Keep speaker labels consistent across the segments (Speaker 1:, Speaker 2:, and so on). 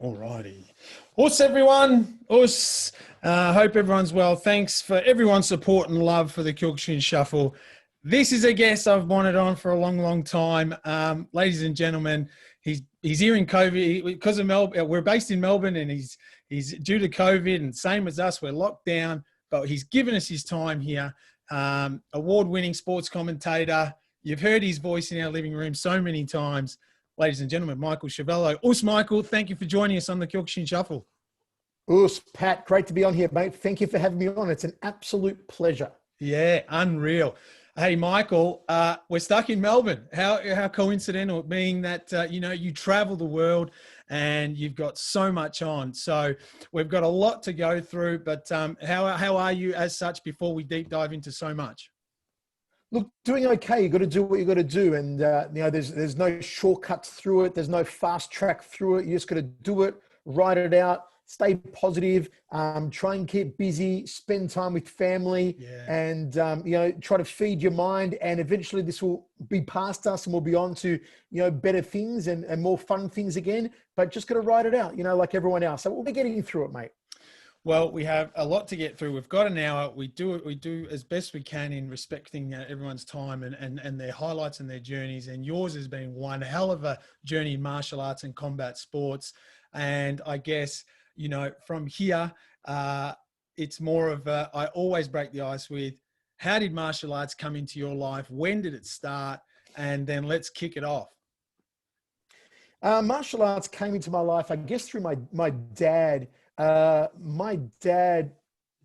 Speaker 1: Alrighty. Us, everyone. Us. Hope everyone's well. Thanks for everyone's support and love for the Kyokushin Shuffle. This is a guest I've wanted on for a long, long time. Ladies and gentlemen, he's here in COVID because of Melbourne. We're based in Melbourne, and he's due to COVID, and same as us, we're locked down. But he's given us his time here. Award-winning sports commentator. You've heard his voice in our living room so many times. Ladies and gentlemen, Michael Schiavello. Us, Michael, thank you for joining us on the Kyokushin Shuffle.
Speaker 2: Us, Pat, great to be on here, mate. Thank you for having me on. It's an absolute pleasure.
Speaker 1: Yeah, unreal. Hey, Michael, we're stuck in Melbourne. How coincidental, being that, you travel the world and you've got so much on. So we've got a lot to go through, but how are you as such before we deep dive into so much?
Speaker 2: Look, doing okay. You got to do what you got to do, and there's no shortcuts through it. There's no fast track through it. You just got to do it, write it out, stay positive, try and keep busy, spend time with family, and try to feed your mind. And eventually, this will be past us, and we'll be on to better things and more fun things again. But just got to write it out, like everyone else. So we'll be getting through it, mate.
Speaker 1: Well, we have a lot to get through. We've got an hour. We do as best we can in respecting everyone's time and their highlights and their journeys. And yours has been one hell of a journey in martial arts and combat sports. And I guess, from here, it's more of I always break the ice with, how did martial arts come into your life? When did it start? And then let's kick it off.
Speaker 2: Martial arts came into my life, I guess, through my dad. My dad,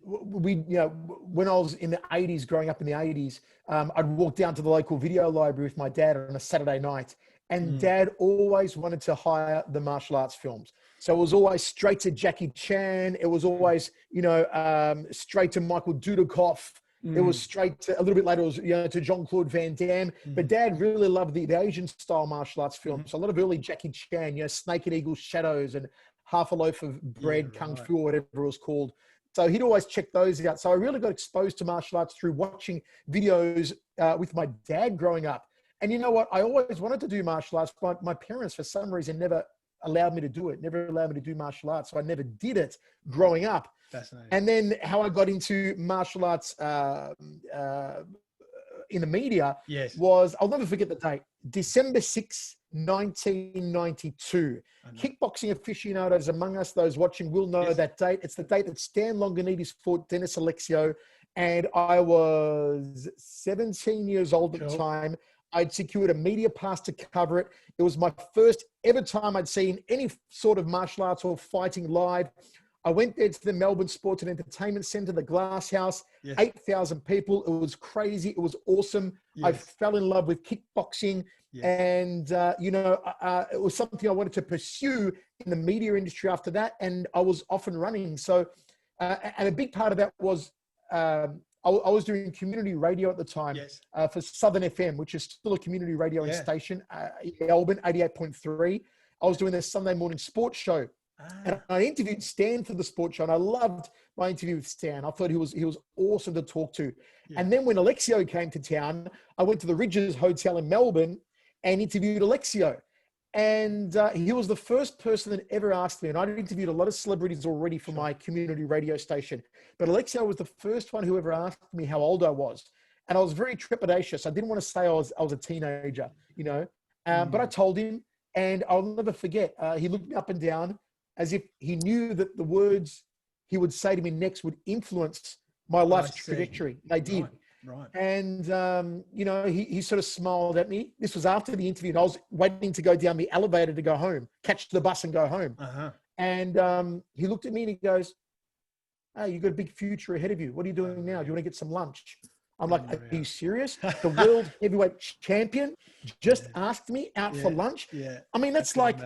Speaker 2: when I was in the 80s, growing up in the 80s, I'd walk down to the local video library with my dad on a Saturday night, and Dad always wanted to hire the martial arts films. So it was always straight to Jackie Chan. It was always, straight to Michael Dudikoff. It was straight to, a little bit later, it was, to Jean-Claude Van Damme. But Dad really loved the Asian style martial arts films. So a lot of early Jackie Chan, Snake and Eagle Shadows and Half a Loaf of Bread, Kung Fu, or whatever it was called. So he'd always check those out. So I really got exposed to martial arts through watching videos with my dad growing up. And you know what? I always wanted to do martial arts, but my parents, for some reason, never allowed me to do it, never allowed me to do martial arts. So I never did it growing up.
Speaker 1: Fascinating.
Speaker 2: And then how I got into martial arts in the media was, I'll never forget the date, December 6th, 1992. Kickboxing aficionados among us, those watching, will know that date. It's the date that Stan Longanides fought Dennis Alexio, and I was 17 years old at the time. I'd secured a media pass to cover it. It was my first ever time I'd seen any sort of martial arts or fighting live. I went there to the Melbourne Sports and Entertainment Centre, the Glass House, 8,000 people. It was crazy. It was awesome. I fell in love with kickboxing. And, it was something I wanted to pursue in the media industry after that. And I was off and running. So, and a big part of that was I was doing community radio at the time for Southern FM, which is still a community radio station in Melbourne, 88.3. I was doing the Sunday morning sports show. And I interviewed Stan for the sports show, and I loved my interview with Stan. I thought he was awesome to talk to. And then when Alexio came to town, I went to the Ridges Hotel in Melbourne and interviewed Alexio. And he was the first person that ever asked me, and I'd interviewed a lot of celebrities already for my community radio station, but Alexio was the first one who ever asked me how old I was. And I was very trepidatious. I didn't want to say I was a teenager, but I told him, and I'll never forget, he looked me up and down as if he knew that the words he would say to me next would influence my life's trajectory. They did.
Speaker 1: Right.
Speaker 2: And, he sort of smiled at me. This was after the interview, and I was waiting to go down the elevator to go home, catch the bus and go home. And he looked at me and he goes, "Hey, you've got a big future ahead of you. What are you doing now? Do you want to get some lunch?" I'm like, "Are you serious? The world heavyweight champion just asked me out for lunch?" I mean, that's like,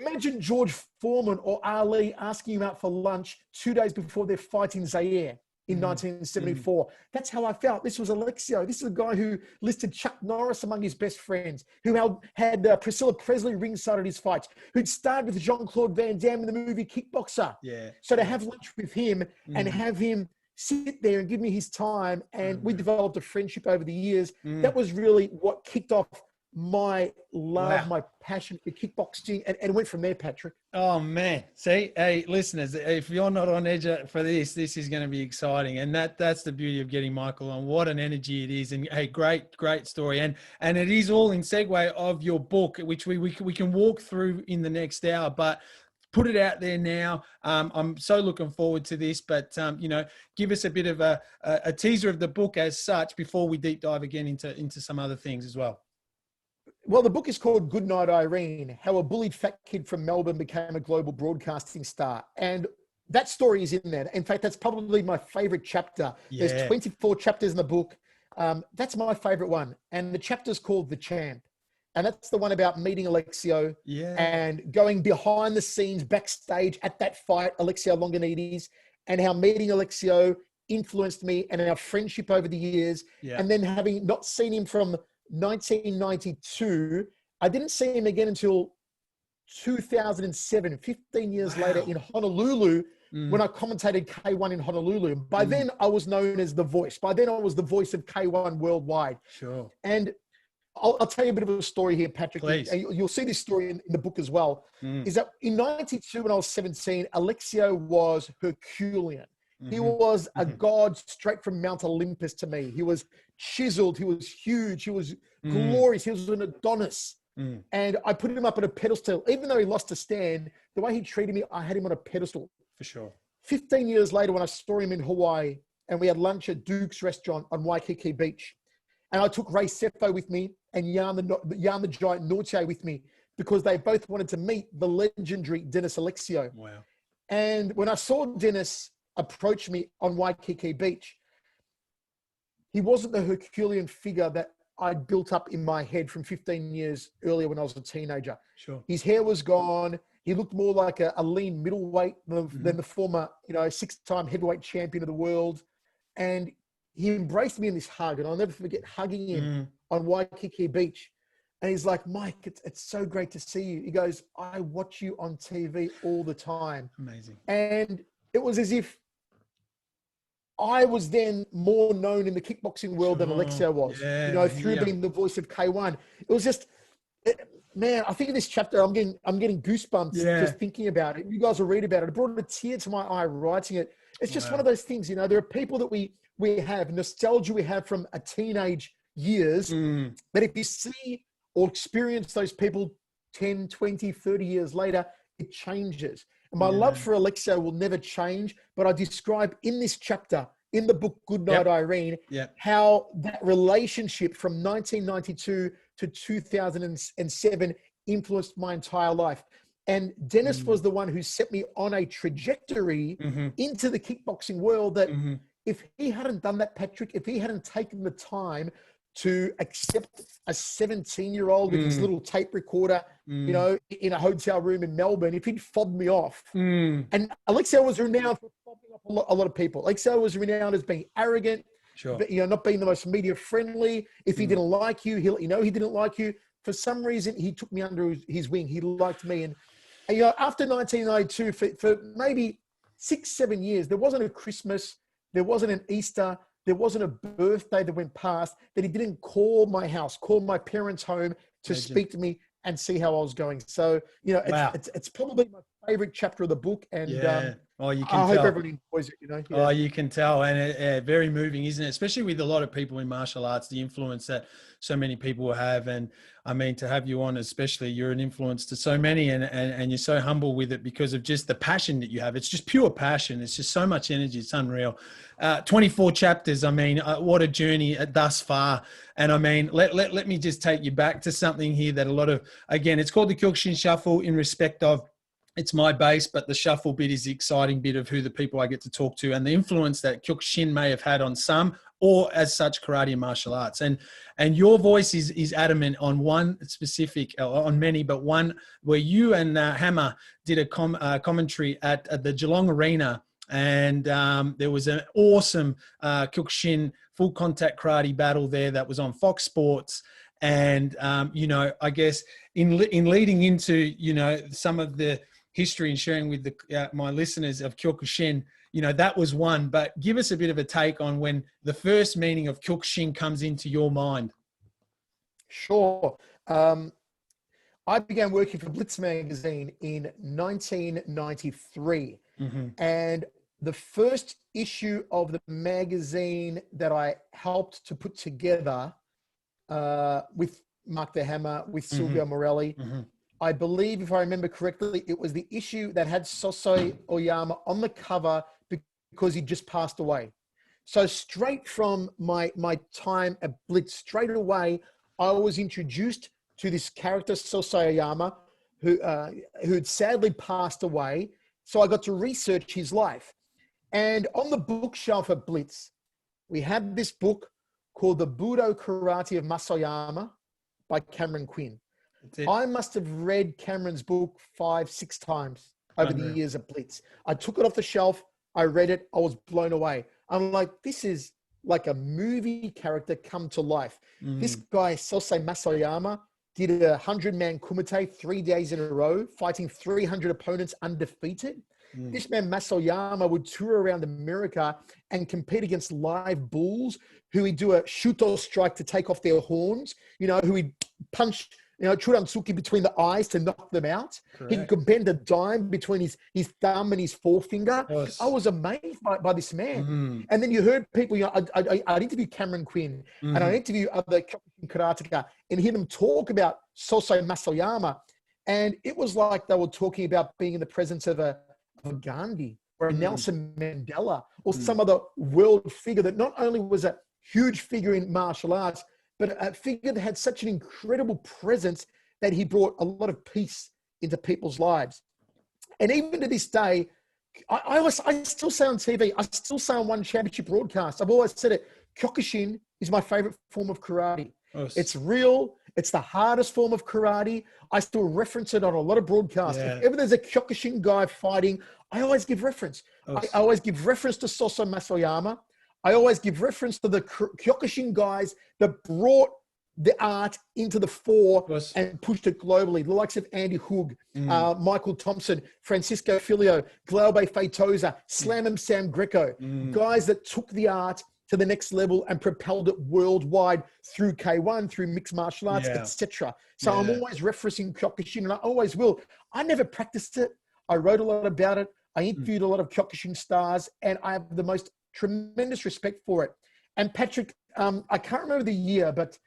Speaker 2: imagine George Foreman or Ali asking you out for lunch 2 days before they're fighting Zaire in 1974. That's how I felt. This was Alexio. This is a guy who listed Chuck Norris among his best friends, who had Priscilla Presley ringside at his fights, who'd starred with Jean-Claude Van Damme in the movie Kickboxer. So to have lunch with him and have him sit there and give me his time, and we developed a friendship over the years. That was really what kicked off my love, my passion for kickboxing, and it went from there, Patrick.
Speaker 1: Oh man. See, hey, listeners, if you're not on edge for this is going to be exciting. And that's the beauty of getting Michael on. What an energy it is. And hey, great story. And it is all in segue of your book, which we can walk through in the next hour, but put it out there now. I'm so looking forward to this, but give us a bit of a teaser of the book as such before we deep dive again into some other things as well.
Speaker 2: Well, the book is called Good Night Irene, How a Bullied Fat Kid from Melbourne Became a Global Broadcasting Star. And that story is in there. In fact, that's probably my favorite chapter. Yeah. There's 24 chapters in the book. That's my favorite one. And the chapter's called The Champ. And that's the one about meeting Alexio and going behind the scenes, backstage at that fight, Alexio Longanides, and how meeting Alexio influenced me and our friendship over the years. Yeah. And then having not seen him from 1992, I didn't see him again until 2007, 15 years later in Honolulu, when I commentated K1 in Honolulu. By then, I was known as the voice. By then, I was the voice of K1 worldwide. Sure. And I'll tell you a bit of a story here, Patrick. Please. You'll see this story in the book as well. Is that in 92, when I was 17, Alexio was Herculean. He was a god straight from Mount Olympus to me. He was chiseled. He was huge. He was glorious. He was an Adonis. And I put him up on a pedestal. Even though he lost a stand, the way he treated me, I had him on a pedestal. For sure. 15 years later, when I saw him in Hawaii and we had lunch at Duke's restaurant on Waikiki Beach, and I took Ray Sefo with me and Jan the Giant Norte with me, because they both wanted to meet the legendary Dennis Alexio. Wow. And when I saw Dennis approach me on Waikiki Beach, he wasn't the Herculean figure that I'd built up in my head from 15 years earlier when I was a teenager. Sure. His hair was gone. He looked more like a lean middleweight than the former, 6-time heavyweight champion of the world. And he embraced me in this hug, and I'll never forget hugging him on Waikiki Beach. And he's like, Mike, it's so great to see you. He goes, I watch you on TV all the time. Amazing. And it was as if I was then more known in the kickboxing world than Alexio was, through being the voice of K1. It was just, man, I think in this chapter, I'm getting goosebumps just thinking about it. You guys will read about it. It brought a tear to my eye writing it. It's just one of those things, there are people that we have, nostalgia we have from a teenage years, that if you see or experience those people 10, 20, 30 years later, it changes. And my love for Alexio will never change, but I describe in this chapter, in the book, Good Night Irene, how that relationship from 1992 to 2007 influenced my entire life. And Dennis was the one who set me on a trajectory into the kickboxing world that if he hadn't done that, Patrick, if he hadn't taken the time to accept a 17-year-old with his little tape recorder, in a hotel room in Melbourne, if he'd fobbed me off. And Alexio was renowned for fobbing off a lot of people. Alexio was renowned as being arrogant, but, not being the most media friendly. If he didn't like you, he'll let you know he didn't like you. For some reason, he took me under his wing. He liked me. And after 1992, for maybe 6-7 years, there wasn't a Christmas, there wasn't an Easter, there wasn't a birthday that went past that he didn't call my house, call my parents' home to speak to me and see how I was going. So, it's probably my favorite chapter of the book. And I hope everybody enjoys it,
Speaker 1: Oh, you can tell. And very moving, isn't it? Especially with a lot of people in martial arts, the influence that so many people have. And I mean, to have you on, especially, you're an influence to so many, and you're so humble with it because of just the passion that you have. It's just pure passion. It's just so much energy. It's unreal. 24 chapters. I mean, what a journey thus far. And I mean, let me just take you back to something here that a lot of, again, it's called the Kyokushin Shuffle in respect of, it's my base, but the shuffle bit is the exciting bit of who the people I get to talk to and the influence that Kyokushin may have had on some, or as such karate and martial arts. And your voice is adamant on one specific, on many, but one where you and Hammer did a commentary at the Geelong Arena. And there was an awesome Kyokushin full contact karate battle there that was on Fox Sports. And, I guess in leading into, some of the history and sharing with my listeners of Kyokushin, that was one. But give us a bit of a take on when the first meaning of Kyokushin comes into your mind.
Speaker 2: Sure. I began working for Blitz magazine in 1993. And the first issue of the magazine that I helped to put together with Mark the Hammer, with Silvio Morelli, I believe, if I remember correctly, it was the issue that had Sosai Oyama on the cover because he just passed away. So straight from my time at Blitz, straight away, I was introduced to this character, Sosai Oyama, who'd sadly passed away. So I got to research his life. And on the bookshelf at Blitz, we had this book called The Budo Karate of Masoyama by Cameron Quinn. I must have read Cameron's book 5-6 times over the years at Blitz. I took it off the shelf. I read it. I was blown away. I'm like, this is like a movie character come to life. This guy, Sosei Masoyama, did a 100-man kumite 3 days in a row, fighting 300 opponents undefeated. This man, Masoyama, would tour around America and compete against live bulls who he'd do a shuto strike to take off their horns, who he'd punch, churansuki between the eyes to knock them out. Correct. He could bend a dime between his thumb and his forefinger. Yes. I was amazed by this man. And then you heard people, I'd interview Cameron Quinn and I'd interview other Kyokushin karateka and hear them talk about Sosei Masoyama. And it was like they were talking about being in the presence of a Gandhi or a Nelson Mandela or some other world figure that not only was a huge figure in martial arts, but a figure that had such an incredible presence that he brought a lot of peace into people's lives. And even to this day, I still say on TV, I still say on one championship broadcast, I've always said it, Kyokushin is my favorite form of karate. Yes. It's real. It's the hardest form of karate. I still reference it on a lot of broadcasts. Yeah. If ever there's a Kyokushin guy fighting, I always give reference. Yes. I always give reference to Sosei Masoyama. I always give reference to the Kyokushin guys that brought the art into the fore and pushed it globally. The likes of Andy Hoog, Michael Thompson, Francisco Filio, Glaube Feitosa, Slam'em Sam Greco, guys that took the art to the next level and propelled it worldwide through K1, through mixed martial arts, etc. So I'm always referencing Kyokushin, and I always will. I never practiced it. I wrote a lot about it. I interviewed a lot of Kyokushin stars, and I have the most tremendous respect for it. And Patrick, I can't remember the year, but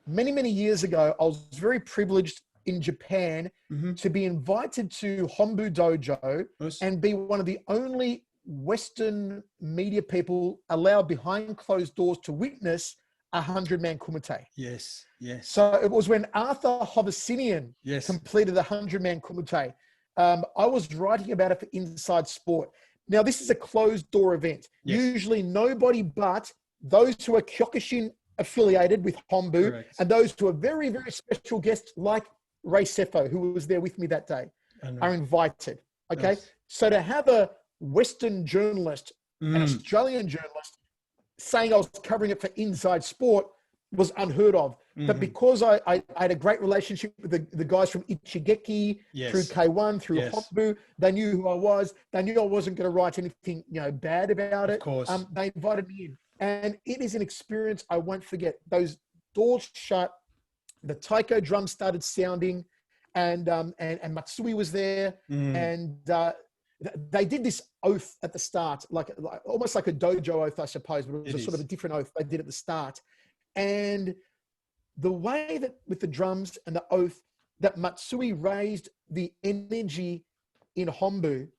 Speaker 2: many, many years ago, I was very privileged in Japan to be invited to Hombu Dojo and be one of the only Western media people allowed behind closed doors to witness a 100-man kumite. Yes, yes. So it was when Arthur Hovasinian completed the 100-man kumite. I was writing about it for Inside Sport. Now, this is a closed door event. Yes. Usually nobody but those who are Kyokushin affiliated with Hombu and those who are very, very special guests like Ray Sefo, who was there with me that day, are invited. Okay. Yes. So to have a Western journalist, an Australian journalist saying I was covering it for Inside Sport was unheard of. But because I had a great relationship with the guys from Ichigeki, through K1, through Hombu, they knew who I was. They knew I wasn't going to write anything bad about it. Of course. They invited me in. And it is an experience I won't forget. Those doors shut, the taiko drum started sounding, and Matsui was there, and they did this oath at the start, like almost like a dojo oath, I suppose, but it was sort of a different oath they did at the start. And the way that with the drums and the oath that Matsui raised the energy in Hombu,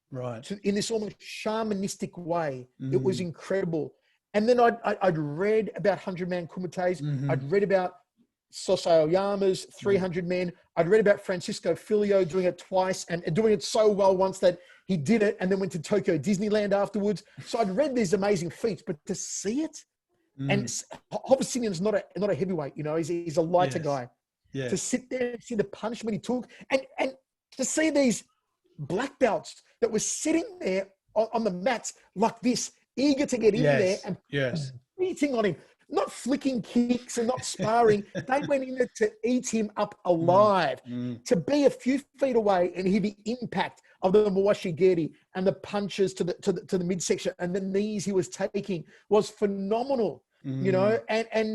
Speaker 2: in this almost shamanistic way, it was incredible. And then I'd read about 100-man kumites. I'd read about Sosei Oyama's 300 men. I'd read about Francisco Filio doing it twice and doing it so well once that he did it and then went to Tokyo Disneyland afterwards. So I'd read these amazing feats, but to see it, and Hovasinian's not a heavyweight, he's a lighter guy. Yes. To sit there and see the punishment he took, and to see these black belts that were sitting there on the mats like this, eager to get in there and beating on him, not flicking kicks and not sparring. They went in there to eat him up alive. To be a few feet away and hear the impact of the Mawashigeri and the punches to the midsection and the knees he was taking was phenomenal. And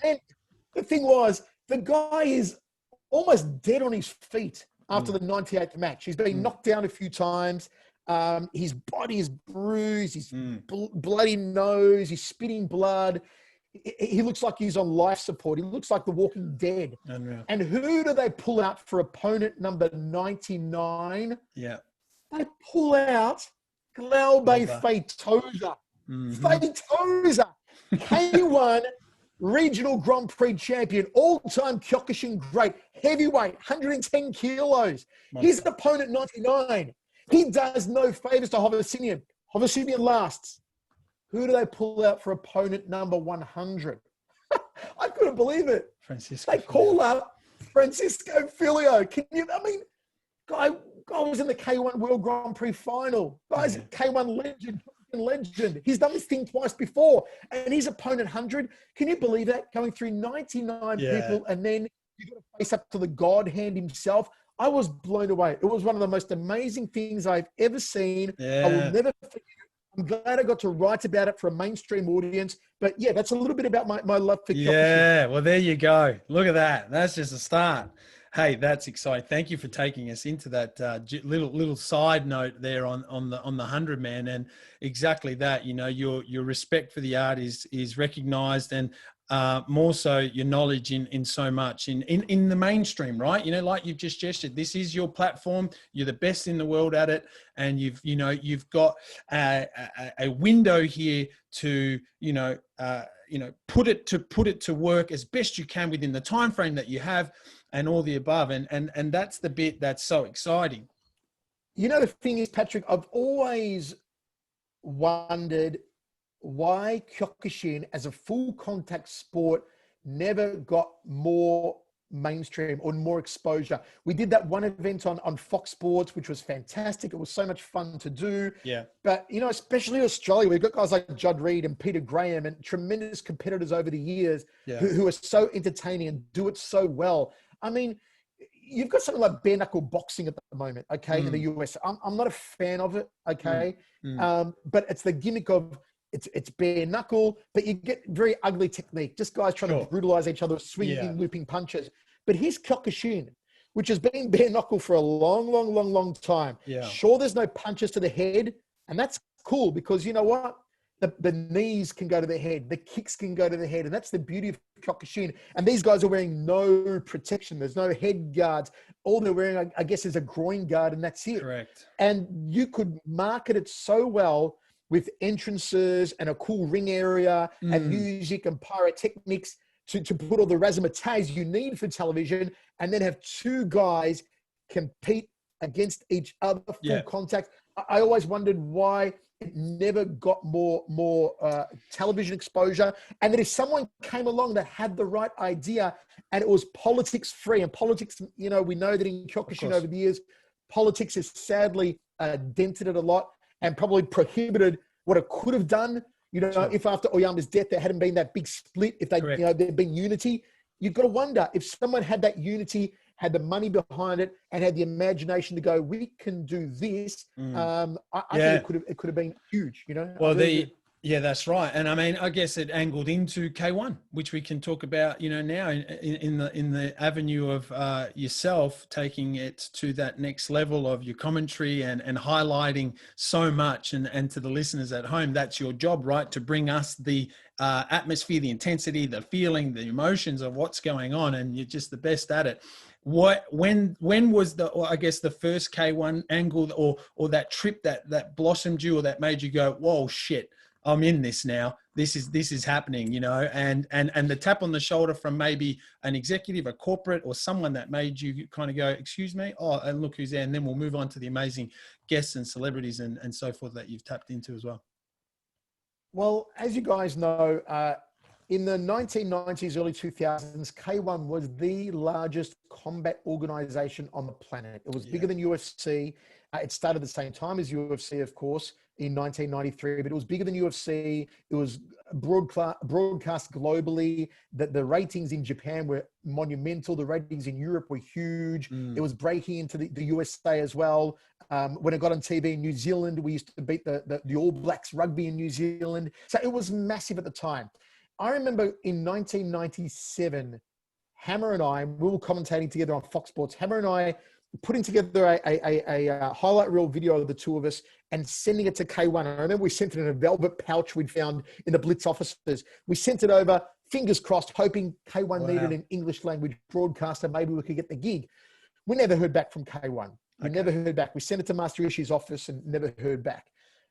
Speaker 2: then the thing was, the guy is almost dead on his feet after the 98th match. He's been knocked down a few times. His body is bruised. His bloody nose. He's spitting blood. He looks like he's on life support. He looks like the Walking Dead.
Speaker 1: Unreal.
Speaker 2: And who do they pull out for opponent number 99?
Speaker 1: Yeah.
Speaker 2: They pull out Glaube Feitosa. Feitosa, K1 Regional Grand Prix champion, all-time Kyokushin great, heavyweight, 110 kilos. His opponent, 99. He does no favors to Hovasinian. Hovasinian lasts. Who do they pull out for opponent number 100? I couldn't believe it.
Speaker 1: Francisco.
Speaker 2: They call up Francisco Filio. Guy was in the K1 World Grand Prix final. Guy's a K1 legend. He's done this thing twice before. And his opponent, 100. Can you believe that? Going through 99 people, and then you got to face up to the God hand himself. I was blown away. It was one of the most amazing things I've ever seen. I will never forget it. I'm glad I got to write about it for a mainstream audience. But yeah, that's a little bit about my love for Kyokushin.
Speaker 1: Yeah, well, there you go. Look at that. That's just a start. Hey, that's exciting. Thank you for taking us into that little side note there on the 100 man, and exactly that. You know, your respect for the art is recognized, and more so your knowledge in so much in the mainstream, right? You know, like you've just gestured, this is your platform. You're the best in the world at it, and you've got a window here to put it to work as best you can within the time frame that you have, and all the above, and that's the bit that's so exciting.
Speaker 2: You know, the thing is, Patrick, I've always wondered why Kyokushin as a full contact sport never got more mainstream or more exposure. We did that one event on Fox Sports, which was fantastic. It was so much fun to do.
Speaker 1: Yeah.
Speaker 2: But, you know, especially Australia, we've got guys like Judd Reed and Peter Graham and tremendous competitors over the years who are so entertaining and do it so well. I mean, you've got something like bare knuckle boxing at the moment, okay, in the US. I'm not a fan of it, okay? But it's the gimmick of it's bare knuckle, but you get very ugly technique. Just guys trying to brutalize each other, swinging, looping punches. But here's Kyokushin, which has been bare knuckle for a long time. Yeah. Sure, there's no punches to the head, and that's cool because you know what? The knees can go to the head, the kicks can go to the head, and that's the beauty of Kyokushin. And these guys are wearing no protection. There's no head guards. All they're wearing, I guess, is a groin guard, and that's it. Correct. And you could market it so well with entrances and a cool ring area and music and pyrotechnics to put all the razzmatazz you need for television, and then have two guys compete against each other, full contact. I always wondered why it never got more television exposure, and that if someone came along that had the right idea and it was politics free, and politics, you know, we know that in Kyokushin over the years, politics has sadly dented it a lot and probably prohibited what it could have done. You know, if after Oyama's death there hadn't been that big split, if they, there'd been unity, you've got to wonder if someone had that unity, had the money behind it, and had the imagination to go, we can do this. I think it could have been huge, you know?
Speaker 1: Well, that's right. And I mean, I guess it angled into K1, which we can talk about, you know, now in the avenue of yourself taking it to that next level of your commentary and highlighting so much. And to the listeners at home, that's your job, right? To bring us the atmosphere, the intensity, the feeling, the emotions of what's going on. And you're just the best at it. When was the first K1 angle or that trip that blossomed you, or that made you go, whoa, shit, I'm in this now. This is happening, you know, and the tap on the shoulder from maybe an executive, a corporate, or someone that made you kind of go, excuse me, oh, and look who's there. And then we'll move on to the amazing guests and celebrities and so forth that you've tapped into as well.
Speaker 2: Well, as you guys know, in the 1990s, early 2000s, K1 was the largest combat organization on the planet. It was bigger than UFC. It started at the same time as UFC, of course, in 1993, but it was bigger than UFC. It was broadcast globally. The ratings in Japan were monumental. The ratings in Europe were huge. It was breaking into the USA as well. When it got on TV in New Zealand, we used to beat the All Blacks rugby in New Zealand. So it was massive at the time. I remember in 1997, Hammer and I, we were commentating together on Fox Sports. Hammer and I putting together a highlight reel video of the two of us and sending it to K1. I remember we sent it in a velvet pouch we'd found in the Blitz offices. We sent it over, fingers crossed, hoping K1 needed an English language broadcaster. Maybe we could get the gig. We never heard back from K1. We never heard back. We sent it to Master Ishii's office and never heard back.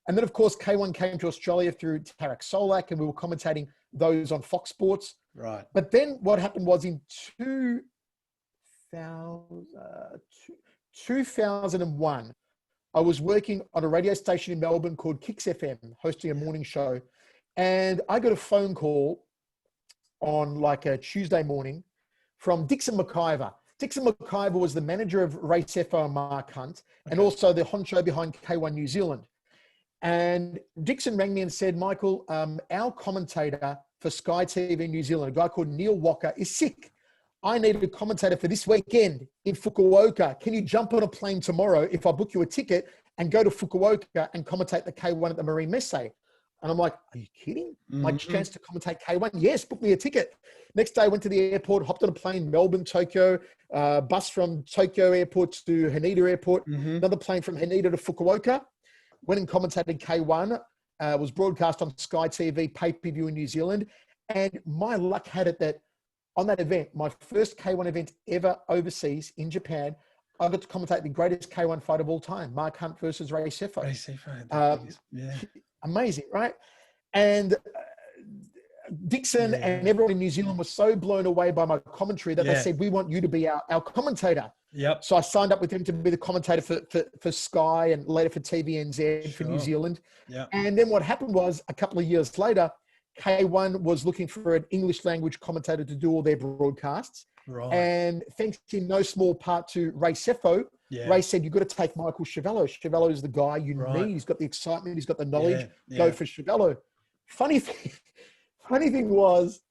Speaker 2: And then, of course, K1 came to Australia through Tarek Solak, and we were commentating those on Fox Sports.
Speaker 1: Right.
Speaker 2: But then what happened was in 2001, I was working on a radio station in Melbourne called Kicks FM, hosting a morning show. And I got a phone call on like a Tuesday morning from Dixon McIver. Dixon McIver was the manager of Race FO and Mark Hunt, and also the honcho behind K1 New Zealand. And Dixon rang me and said, Michael, our commentator for Sky TV New Zealand, a guy called Neil Walker, is sick. I need a commentator for this weekend in Fukuoka. Can you jump on a plane tomorrow if I book you a ticket and go to Fukuoka and commentate the K1 at the Marine Messe? And I'm like, are you kidding? My chance to commentate K1? Yes, book me a ticket. Next day, I went to the airport, hopped on a plane, Melbourne, Tokyo, bus from Tokyo airport to Haneda airport, another plane from Haneda to Fukuoka. Went and commentated K1, was broadcast on Sky TV, pay-per-view in New Zealand. And my luck had it that on that event, my first K1 event ever overseas in Japan, I got to commentate the greatest K1 fight of all time, Mark Hunt versus Ray Sefo.
Speaker 1: Ray Sefo.
Speaker 2: Amazing, right? And Dixon and everyone in New Zealand was so blown away by my commentary that they said, we want you to be our commentator.
Speaker 1: Yep.
Speaker 2: So I signed up with him to be the commentator for Sky and later for TVNZ for New Zealand.
Speaker 1: Yeah.
Speaker 2: And then what happened was a couple of years later, K1 was looking for an English language commentator to do all their broadcasts.
Speaker 1: Right.
Speaker 2: And thanks in no small part to Ray Sefo, Ray said, you've got to take Michael Schiavello. Schiavello is the guy you need. He's got the excitement. He's got the knowledge. Go for Schiavello. Funny thing was,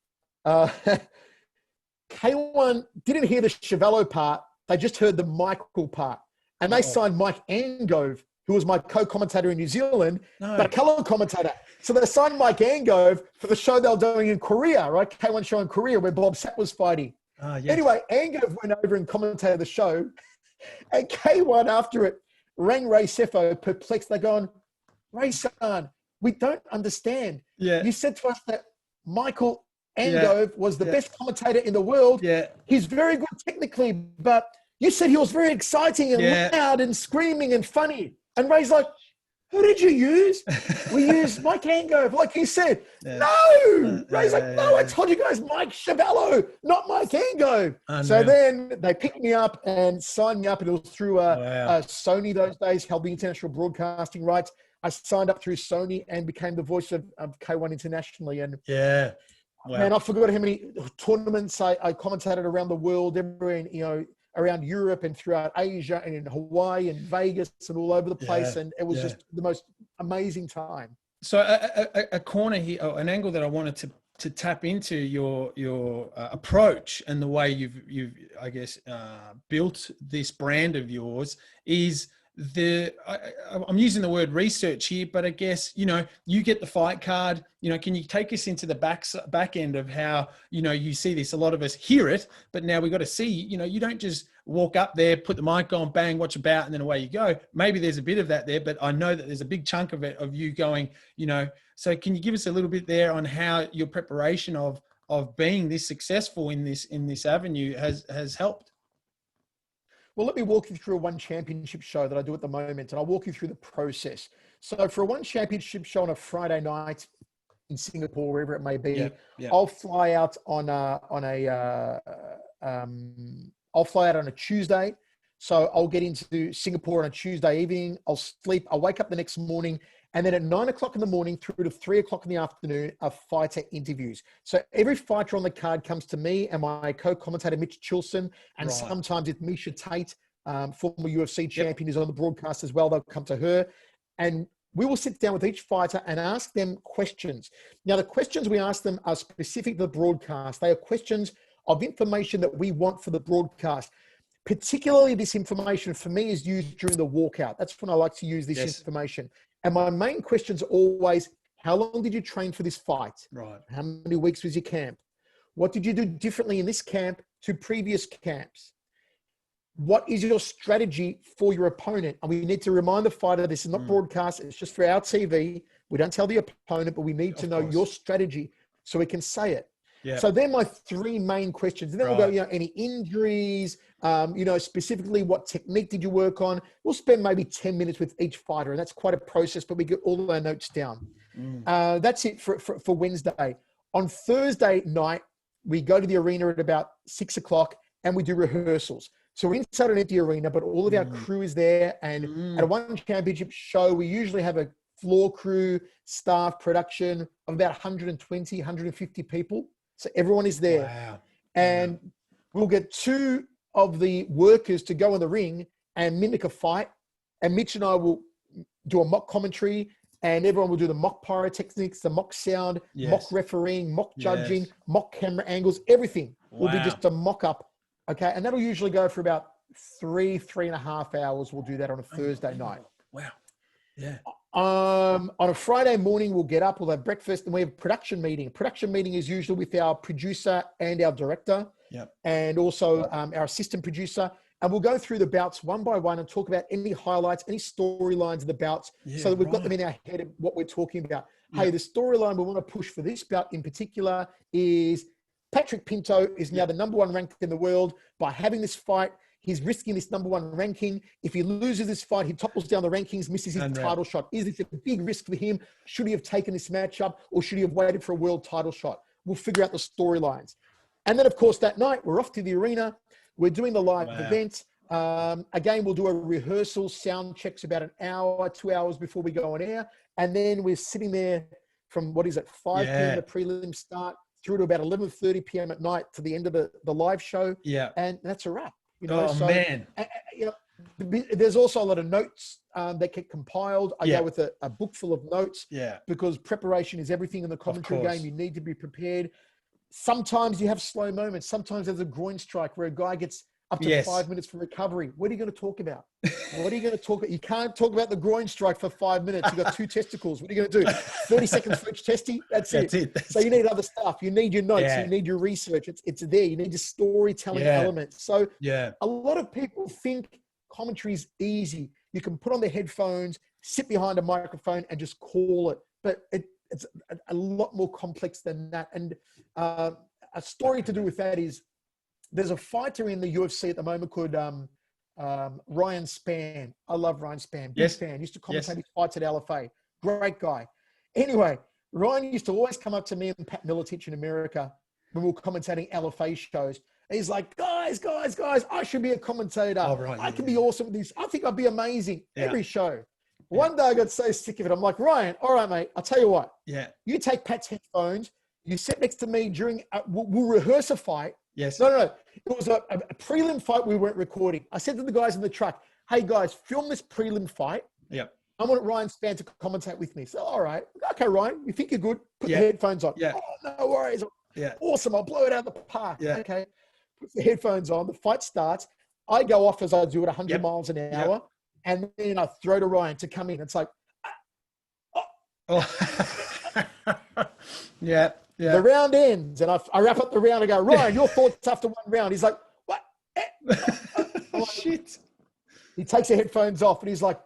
Speaker 2: K1 didn't hear the Schiavello part. They just heard the Michael part. And they signed Mike Angove, who was my co-commentator in New Zealand, but a color commentator. So they signed Mike Angove for the show they were doing in Korea, right? K1 show in Korea where Bob Sapp was fighting. Anyway, Angove went over and commentated the show. And K1 after it rang Ray Sefo perplexed. They're going, Ray-san, we don't understand. You said to us that Michael Angove was the best commentator in the world. He's very good technically, but you said he was very exciting and loud and screaming and funny. And Ray's like, who did you use? We used Mike Angove, like he said. No! Ray's like, no, I told you guys Mike Schiavello, not Mike Angove. So then they picked me up and signed me up, and it was through Sony those days, held the international broadcasting rights. I signed up through Sony and became the voice of K1 internationally. And man, I forgot how many tournaments I commentated around the world, everywhere, around Europe and throughout Asia and in Hawaii and Vegas and all over the place. And it was just the most amazing time.
Speaker 1: So a corner here, an angle that I wanted to tap into your approach and the way you've I guess, built this brand of yours is I'm using the word research here, but I guess, you get the fight card, can you take us into the back end of how, you see this? A lot of us hear it, but now we've got to see, you don't just walk up there, put the mic on, bang, watch a bout, and then away you go. Maybe there's a bit of that there, but I know that there's a big chunk of it of you going, so can you give us a little bit there on how your preparation of being this successful in this avenue has helped?
Speaker 2: Well, let me walk you through a one championship show that I do at the moment, and I'll walk you through the process. So for a one championship show on a Friday night in Singapore, wherever it may be, I'll fly out on a Tuesday. So I'll get into Singapore on a Tuesday evening. I'll sleep. I'll wake up the next morning. And then at 9 o'clock in the morning through to 3 o'clock in the afternoon are fighter interviews. So every fighter on the card comes to me and my co-commentator, Mitch Chilson, and sometimes it's Misha Tate, former UFC champion, who's on the broadcast as well. They'll come to her. And we will sit down with each fighter and ask them questions. Now, the questions we ask them are specific to the broadcast. They are questions of information that we want for the broadcast. Particularly this information for me is used during the walkout. That's when I like to use this information. And my main questions are always, how long did you train for this fight?
Speaker 1: Right.
Speaker 2: How many weeks was your camp? What did you do differently in this camp to previous camps. What is your strategy for your opponent? And we need to remind the fighter, this is not broadcast, it's just for our TV. We don't tell the opponent, but we need to know your strategy so we can say it.
Speaker 1: Yeah.
Speaker 2: So they're my three main questions. And then we'll go, any injuries, specifically what technique did you work on? We'll spend maybe 10 minutes with each fighter, and that's quite a process, but we get all of our notes down. That's it for Wednesday. On Thursday night, we go to the arena at about 6 o'clock and we do rehearsals. So we're inside an empty arena, but all of our crew is there. And at a one championship show, we usually have a floor crew, staff, production of about 120, 150 people. So everyone is there.
Speaker 1: Wow.
Speaker 2: And we'll get two of the workers to go in the ring and mimic a fight. And Mitch and I will do a mock commentary, and everyone will do the mock pyrotechnics, the mock sound, mock refereeing, mock judging, mock camera angles, everything will be just a mock up. Okay. And that'll usually go for about 3.5 hours. We'll do that on a Thursday night.
Speaker 1: Wow. Yeah.
Speaker 2: On a Friday morning, we'll get up, we'll have breakfast, and we have a production meeting. A production meeting is usually with our producer and our director, and also our assistant producer. And we'll go through the bouts one by one and talk about any highlights, any storylines of the bouts, so that we've got them in our head of what we're talking about. Hey, the storyline we want to push for this bout in particular is Patrick Pinto is now the #1 ranked in the world. By having this fight, he's risking this #1 ranking. If he loses this fight, he topples down the rankings, misses his title shot. Is this a big risk for him? Should he have taken this matchup, or should he have waited for a world title shot? We'll figure out the storylines. And then, of course, that night, we're off to the arena. We're doing the live event. Again, we'll do a rehearsal, sound checks about an hour, 2 hours before we go on air. And then we're sitting there from, 5 p.m. the prelims start through to about 11:30 p.m. at night to the end of the live show. Yeah. And that's a wrap. There's also a lot of notes that get compiled. I go with a book full of notes because preparation is everything in the commentary game. You need to be prepared. Sometimes you have slow moments. Sometimes there's a groin strike where a guy gets up to 5 minutes for recovery. What are you going to talk about? What are you going to talk about? You can't talk about the groin strike for 5 minutes. You've got 2 testicles. What are you going to do? 30 seconds for each testy? That's it. So you need other stuff. You need your notes. You need your research. It's there. You need your storytelling element. So a lot of people think commentary is easy. You can put on the headphones, sit behind a microphone and just call it. But it's a lot more complex than that. And a story to do with that is there's a fighter in the UFC at the moment called Ryan Spann. I love Ryan Spann. Big fan. Used to commentate his fights at LFA. Great guy. Anyway, Ryan used to always come up to me and Pat Militich in America when we were commentating LFA shows. And he's like, guys, I should be a commentator. I can be awesome with this. I think I'd be amazing every show. One day I got so sick of it. I'm like, Ryan, all right, mate, I'll tell you what. You take Pat's headphones. You sit next to me during, we'll rehearse a fight. No. It was a prelim fight we weren't recording. I said to the guys in the truck, hey, guys, film this prelim fight. I want Ryan Spann to commentate with me. So, all right. Okay, Ryan, you think you're good? Put the headphones on. Oh, no worries. Awesome. I'll blow it out of the park. Okay. Put the headphones on. The fight starts. I go off as I do at 100 miles an hour. And then I throw to Ryan to come in. It's like, the round ends, and I wrap up the round. I go, Ryan, your thoughts after one round? He's like, what? Shit. He takes the headphones off, and he's like,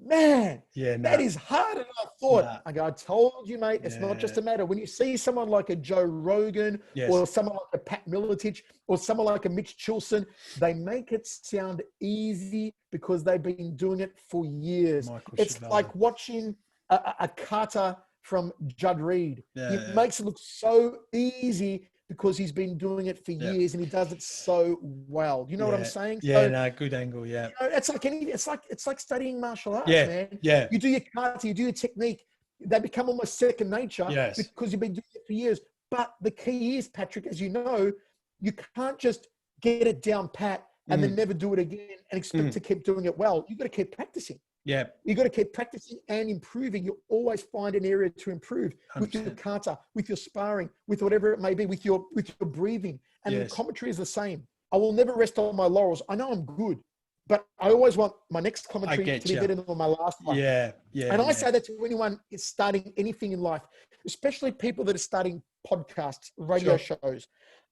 Speaker 2: man, that is harder than I thought. I go, I told you, mate, it's not just a matter. When you see someone like a Joe Rogan or someone like a Pat Militich or someone like a Mitch Chilson, they make it sound easy because they've been doing it for years. It's like watching a kata from Judd Reed. He makes it look so easy because he's been doing it for years and he does it so well. You know what I'm saying?
Speaker 1: Good angle. You know,
Speaker 2: it's like studying martial arts, man. You do your kata, you do your technique. They become almost second nature because you've been doing it for years. But the key is, Patrick, as you know, you can't just get it down pat and then never do it again and expect to keep doing it well. You've got to keep practicing. You got to keep practicing and improving. You'll always find an area to improve 100%. With your kata, with your sparring, with whatever it may be, with your breathing. And the commentary is the same. I will never rest on my laurels. I know I'm good, but I always want my next commentary to be better than my last one. And I say that to anyone is starting anything in life, especially people that are starting podcasts, radio shows.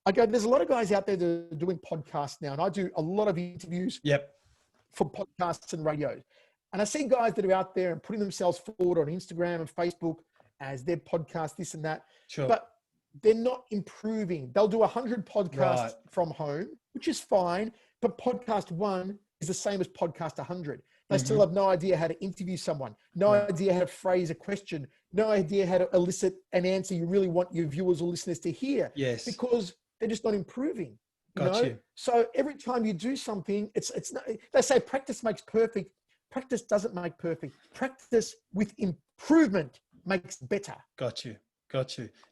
Speaker 2: I go, there's a lot of guys out there that are doing podcasts now, and I do a lot of interviews for podcasts and radio. And I see guys that are out there and putting themselves forward on Instagram and Facebook as their podcast, this and that.
Speaker 1: Sure.
Speaker 2: But they're not improving. They'll do 100 podcasts from home, which is fine. But podcast 1 is the same as podcast 100. They still have no idea how to interview someone, no idea how to phrase a question, no idea how to elicit an answer you really want your viewers or listeners to hear.
Speaker 1: Yes.
Speaker 2: Because they're just not improving.
Speaker 1: Got you.
Speaker 2: So every time you do something, it's not, they say practice makes perfect. Practice doesn't make perfect. Practice with improvement makes better.
Speaker 1: Got you.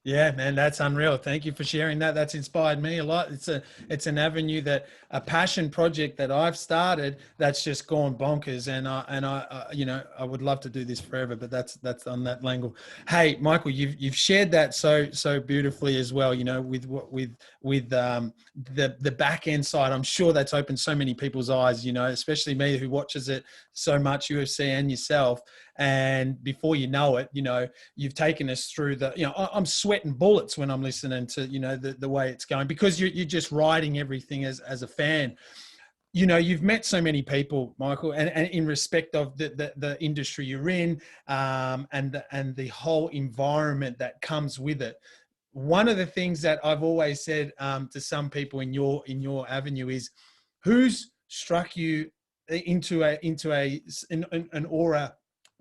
Speaker 1: Yeah, man, that's unreal. Thank you for sharing that. That's inspired me a lot. It's an avenue, that a passion project that I've started that's just gone bonkers. And I would love to do this forever, but that's on that angle. Hey, Michael, you've shared that so beautifully as well. With the back end side, I'm sure that's opened so many people's eyes. Especially me who watches it so much, UFC and yourself. And before you know it, you've taken us through I'm sweating bullets when I'm listening to, the way it's going, because you're just riding everything as a fan. You've met so many people, Michael, and in respect of the industry you're in, and the whole environment that comes with it. One of the things that I've always said to some people in your avenue is, who's struck you into an aura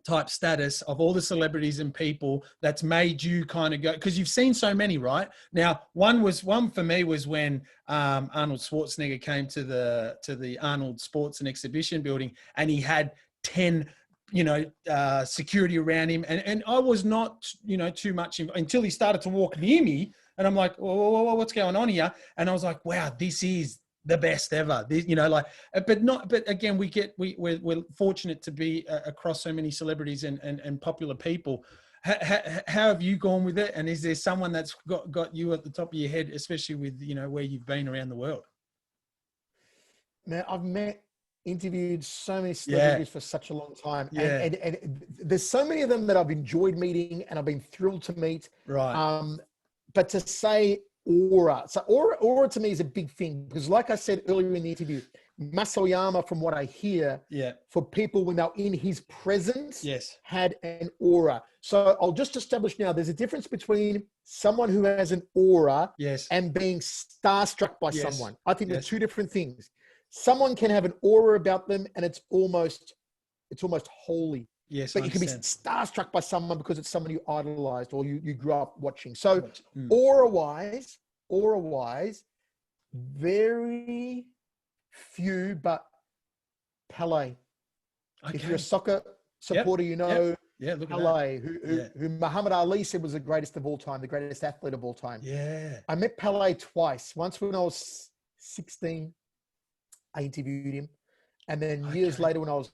Speaker 1: type status of all the celebrities and people that's made you kind of go, because you've seen so many, right? Now, one for me was when Arnold Schwarzenegger came to the Arnold Sports and Exhibition building, and he had 10 security around him, and I was not too much until he started to walk near me, and I'm like, whoa, what's going on here? And I was like, wow, this is the best ever, but again, we're fortunate to be across so many celebrities and popular people. How have you gone with it? And is there someone that's got you at the top of your head, especially with, where you've been around the world?
Speaker 2: Man, I've interviewed so many celebrities for such a long time. Yeah. And there's so many of them that I've enjoyed meeting and I've been thrilled to meet.
Speaker 1: Right.
Speaker 2: But to say aura. So aura to me is a big thing, because like I said earlier in the interview, Masayama, from what I hear, for people when they're in his presence, had an aura. So I'll just establish now, there's a difference between someone who has an aura and being starstruck by someone. I think they're two different things. Someone can have an aura about them and it's almost holy.
Speaker 1: Yes,
Speaker 2: but you can be starstruck by someone because it's someone you idolized or you grew up watching. So aura-wise, very few, but Pelé. Okay. If you're a soccer supporter, Pelé, who Muhammad Ali said was the greatest of all time, the greatest athlete of all time.
Speaker 1: Yeah.
Speaker 2: I met Pelé twice. Once when I was 16, I interviewed him. And then years later when I was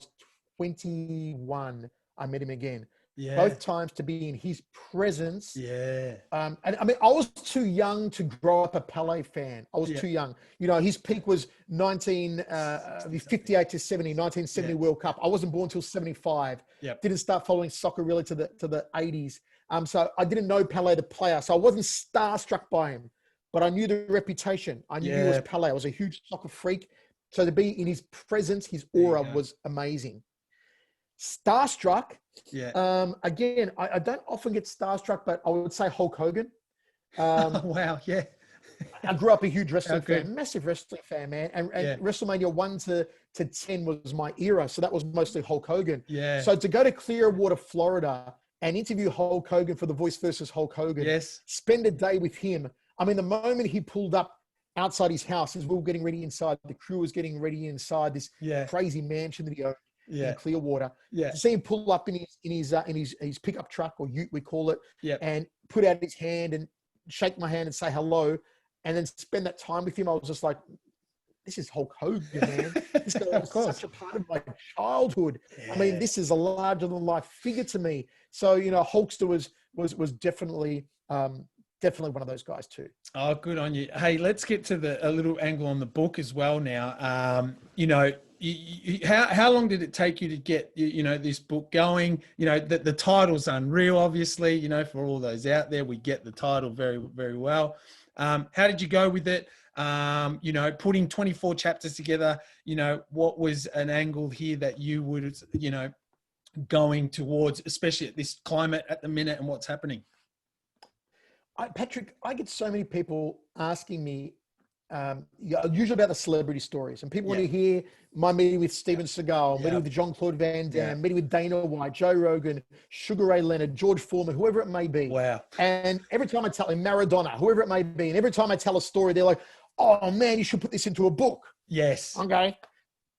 Speaker 2: 21, I met him again. Yeah. Both times to be in his presence. Yeah. And I mean, I was too young to grow up a Pelé fan. I was too young. His peak was 58 to 70, 1970 World Cup. I wasn't born till 75. Yep. Didn't start following soccer really to the 80s. So I didn't know Pelé the player. So I wasn't starstruck by him, but I knew the reputation. I knew he was Pelé. I was a huge soccer freak. So to be in his presence, his aura was amazing. Starstruck. Again, I don't often get starstruck, but I would say Hulk Hogan.
Speaker 1: Wow. Yeah.
Speaker 2: I grew up a huge wrestling fan, massive wrestling fan, man. And WrestleMania 1 to 10 was my era. So that was mostly Hulk Hogan. Yeah. So to go to Clearwater, Florida and interview Hulk Hogan for The Voice versus Hulk Hogan, spend a day with him. I mean, the moment he pulled up outside his house, as we were getting ready inside, the crew was getting ready inside this crazy mansion that he owned in Clearwater. Yeah. To see him pull up in his pickup truck, or ute we call it, and put out his hand and shake my hand and say hello, and then spend that time with him, I was just like, this is Hulk Hogan, man. This guy was such a part of my childhood. Yeah. I mean, this is a larger than life figure to me. So, Hulkster was definitely one of those guys too.
Speaker 1: Oh, good on you. Hey, let's get to a little angle on the book as well now. How long did it take you to get, this book going? The title's unreal, obviously, for all those out there, we get the title very, very well. How did you go with it? You know, putting 24 chapters together, you know, what was an angle here that you would, you know, going towards, especially at this climate at the minute and what's happening?
Speaker 2: Patrick, I get so many people asking me, usually about the celebrity stories, and people want to hear my meeting with Steven Seagal, meeting with Jean-Claude Van Damme, meeting with Dana White, Joe Rogan, Sugar Ray Leonard, George Foreman, whoever it may be.
Speaker 1: Wow.
Speaker 2: And every time I tell him, Maradona, whoever it may be, and every time I tell a story, they're like, oh man, you should put this into a book.
Speaker 1: Yes.
Speaker 2: Okay.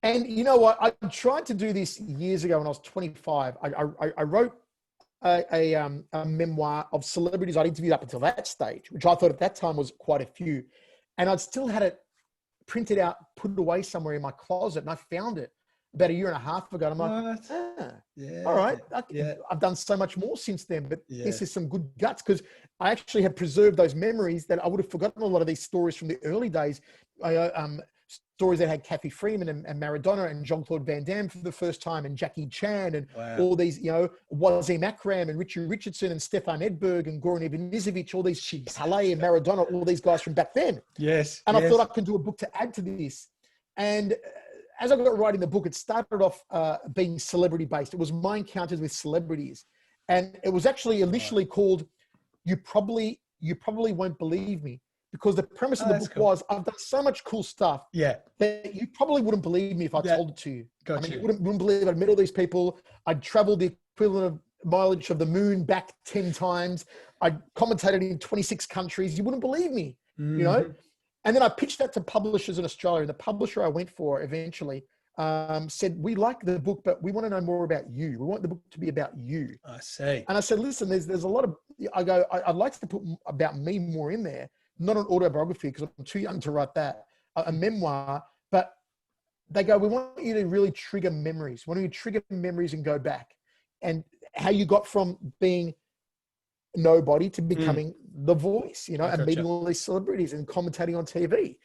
Speaker 2: And you know what? I tried to do this years ago when I was 25. I wrote a memoir of celebrities I'd interviewed up until that stage, which I thought at that time was quite a few. And I'd still had it printed out, put it away somewhere in my closet. And I found it about a year and a half ago. And I'm like, all right. I've done so much more since then, but this is some good guts, because I actually have preserved those memories that I would have forgotten a lot of these stories from the early days. Stories that had Kathy Freeman and Maradona and Jean-Claude Van Damme for the first time, and Jackie Chan, and all these, you know, Wazim Akram and Richard Richardson and Stefan Edberg and Goran Ivanisevic, all these Pelé and Maradona, all these guys from back then.
Speaker 1: Yes.
Speaker 2: And I thought I could do a book to add to this. And as I got writing the book, it started off being celebrity based. It was my encounters with celebrities. And it was actually initially called You Probably Won't Believe Me. Because the premise of the book was, I've done so much cool stuff that you probably wouldn't believe me if I told it to you. I mean, you wouldn't believe I'd met all these people. I'd traveled the equivalent of mileage of the moon back 10 times. I'd commentated in 26 countries. You wouldn't believe me, you know? And then I pitched that to publishers in Australia. And the publisher I went for eventually said, we like the book, but we want to know more about you. We want the book to be about you.
Speaker 1: I see.
Speaker 2: And I said, listen, there's a lot of, I'd like to put about me more in there. Not an autobiography, because I'm too young to write that, a memoir, but they go, we want you to really trigger memories. We want you to trigger memories and go back, and how you got from being nobody to becoming the voice, you know, and meeting all these celebrities and commentating on TV.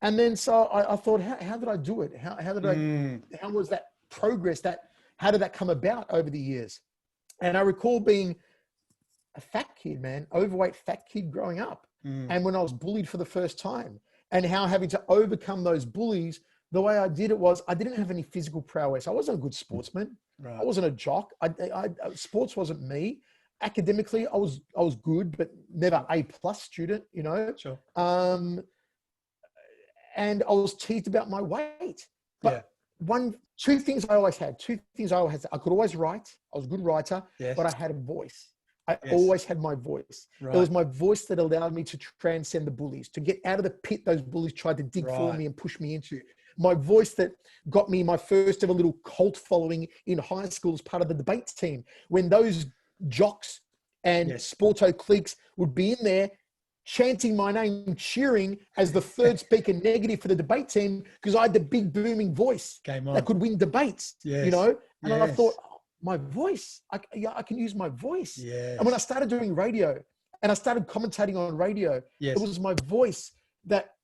Speaker 2: And then, so I thought, how did I do it? How was that progress? How did that come about over the years? And I recall being a fat kid, man, overweight fat kid growing up. And when I was bullied for the first time, and how having to overcome those bullies, the way I did it was, I didn't have any physical prowess. I wasn't a good sportsman. Right. I wasn't a jock. Sports wasn't me. Academically, I was good, but never A+ student, you know? Sure. And I was teased about my weight. But two things I always had. I could always write. I was a good writer, but I had a voice. I always had my voice. Right. It was my voice that allowed me to transcend the bullies, to get out of the pit those bullies tried to dig for me and push me into. My voice that got me my first ever little cult following in high school as part of the debate team. When those jocks and sporto cliques would be in there chanting my name, cheering as the third speaker negative for the debate team, because I had the big booming voice that could win debates, you know? And I thought, my voice, I can use my voice. Yes. And when I started doing radio and I started commentating on radio, it was my voice that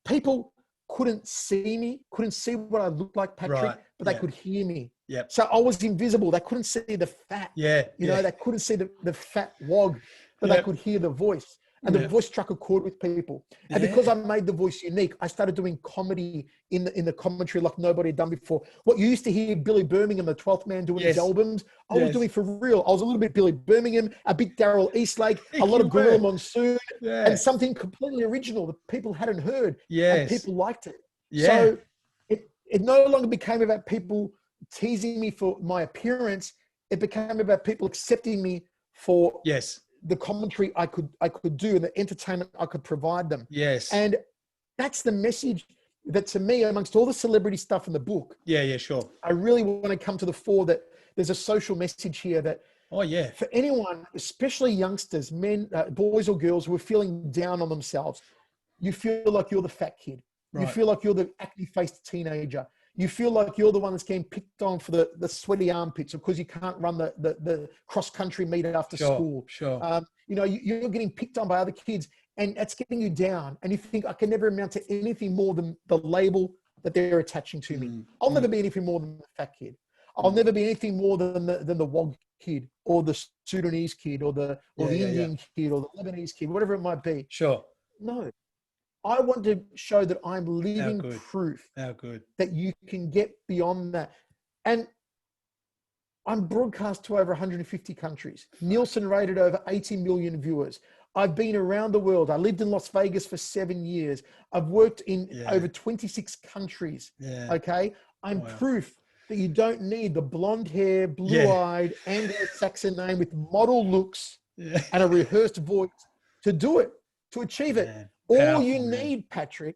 Speaker 2: people couldn't see me, couldn't see what I looked like, Patrick, but they could hear me. Yep. So I was invisible. They couldn't see the fat. You know, they couldn't see the fat wog, but they could hear the voice. And the voice struck a chord with people. And because I made the voice unique, I started doing comedy in the commentary like nobody had done before. What you used to hear Billy Birmingham, the 12th Man, doing his albums, I was doing for real. I was a little bit Billy Birmingham, a bit Daryl Eastlake, a lot of Gorilla Monsoon, and something completely original that people hadn't heard. And people liked it. So it no longer became about people teasing me for my appearance. It became about people accepting me for the commentary I could do and the entertainment I could provide them. Yes. And that's the message that, to me, amongst all the celebrity stuff in the book, sure, I really want to come to the fore, that there's a social message here that for anyone, especially youngsters, men, boys or girls who are feeling down on themselves, you feel like you're the fat kid. You feel like you're the acne-faced teenager. You feel like you're the one that's getting picked on for the sweaty armpits because you can't run the cross-country meet after school. Sure. You know, you're getting picked on by other kids, and that's getting you down. And you think, I can never amount to anything more than the label that they're attaching to me. I'll never be anything more than the fat kid. I'll never be anything more than the wog kid or the Sudanese kid or the Indian kid or the Lebanese kid, whatever it might be.
Speaker 1: Sure.
Speaker 2: No, I want to show that I'm living proof that you can get beyond that. And I'm broadcast to over 150 countries. Nielsen rated over 80 million viewers. I've been around the world. I lived in Las Vegas for 7 years. I've worked in over 26 countries. Okay. I'm proof that you don't need the blonde hair, blue-eyed, Anglo-Saxon name with model looks and a rehearsed voice to do it, to achieve it. All you need, Patrick,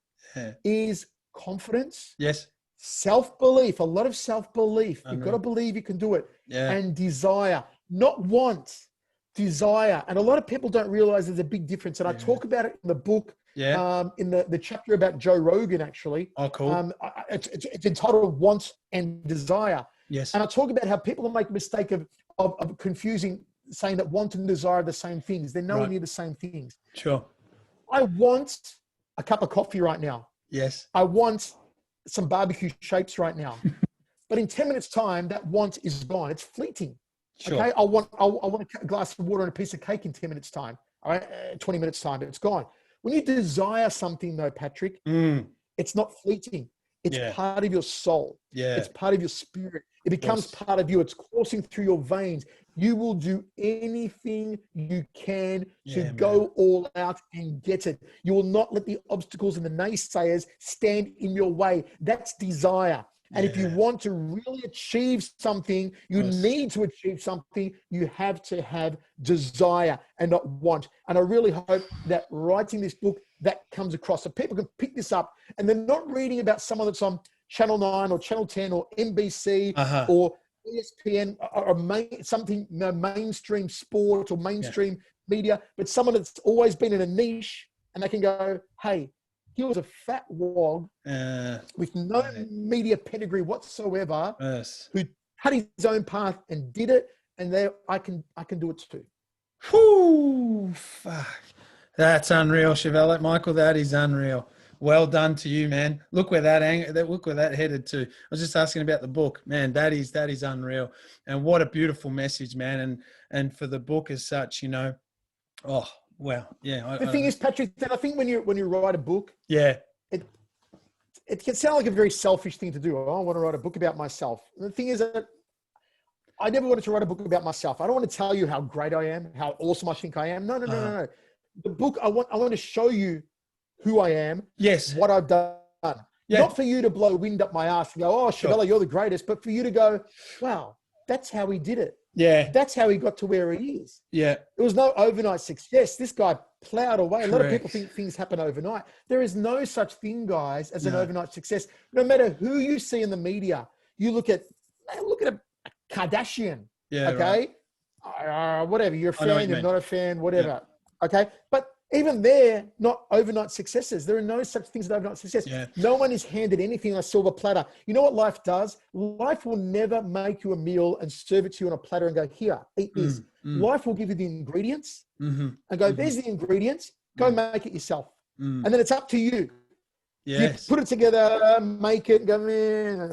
Speaker 2: is confidence.
Speaker 1: Yes.
Speaker 2: Self-belief, a lot of self-belief. You've got to believe you can do it. And desire, not want, desire. And a lot of people don't realize there's a big difference. And I talk about it in the book, in the chapter about Joe Rogan, actually.
Speaker 1: Oh, cool.
Speaker 2: It's entitled Want and Desire.
Speaker 1: Yes.
Speaker 2: And I talk about how people make a mistake of confusing, saying that want and desire are the same things. They're nowhere near the same things.
Speaker 1: Sure.
Speaker 2: I want a cup of coffee right now.
Speaker 1: Yes.
Speaker 2: I want some barbecue shapes right now. But in 10 minutes time, that want is gone. It's fleeting.
Speaker 1: Sure.
Speaker 2: Okay. I want a glass of water and a piece of cake in 10 minutes time. All right. 20 minutes time, it's gone. When you desire something though, Patrick, it's not fleeting. It's part of your soul. It's part of your spirit. It becomes part of you. It's coursing through your veins. You will do anything you can to go all out and get it. You will not let the obstacles and the naysayers stand in your way. That's desire. And if you want to really achieve something, you need to achieve something, you have to have desire and not want. And I really hope that writing this book, that comes across so people can pick this up and they're not reading about someone that's on Channel 9 or Channel 10 or NBC or ESPN or something mainstream sport or mainstream media, but someone that's always been in a niche and they can go, hey, he was a fat wog with no media pedigree whatsoever who had his own path and did it. And there, I can do it too.
Speaker 1: Whoo, fuck. That's unreal, Schiavello. Michael, that is unreal. Well done to you, man. Look where that headed to. I was just asking about the book, man. That is unreal, and what a beautiful message, man. And for the book as such, you know. Oh, well, yeah.
Speaker 2: The thing is, Patrick, that I think when you write a book,
Speaker 1: it
Speaker 2: can sound like a very selfish thing to do. Oh, I want to write a book about myself. And the thing is that I never wanted to write a book about myself. I don't want to tell you how great I am, how awesome I think I am. No. The book, I want to show you who I am, what I've done. Not for you to blow wind up my ass and go, oh, Schiavello, you're the greatest, but for you to go, wow, that's how he did it.
Speaker 1: Yeah.
Speaker 2: That's how he got to where he is.
Speaker 1: Yeah.
Speaker 2: It was no overnight success. This guy plowed away. A lot of people think things happen overnight. There is no such thing, guys, as an overnight success. No matter who you see in the media, you look at a Kardashian, whatever, you're a fan, you're not a fan, whatever. Okay. But even they're not overnight successes. There are no such things as overnight success.
Speaker 1: Yeah.
Speaker 2: No one is handed anything on a silver platter. You know what life does? Life will never make you a meal and serve it to you on a platter and go, here, eat this. Life will give you the ingredients and go, there's the ingredients. Go make it yourself. And then it's up to you.
Speaker 1: Yes.
Speaker 2: You put it together, make it, go,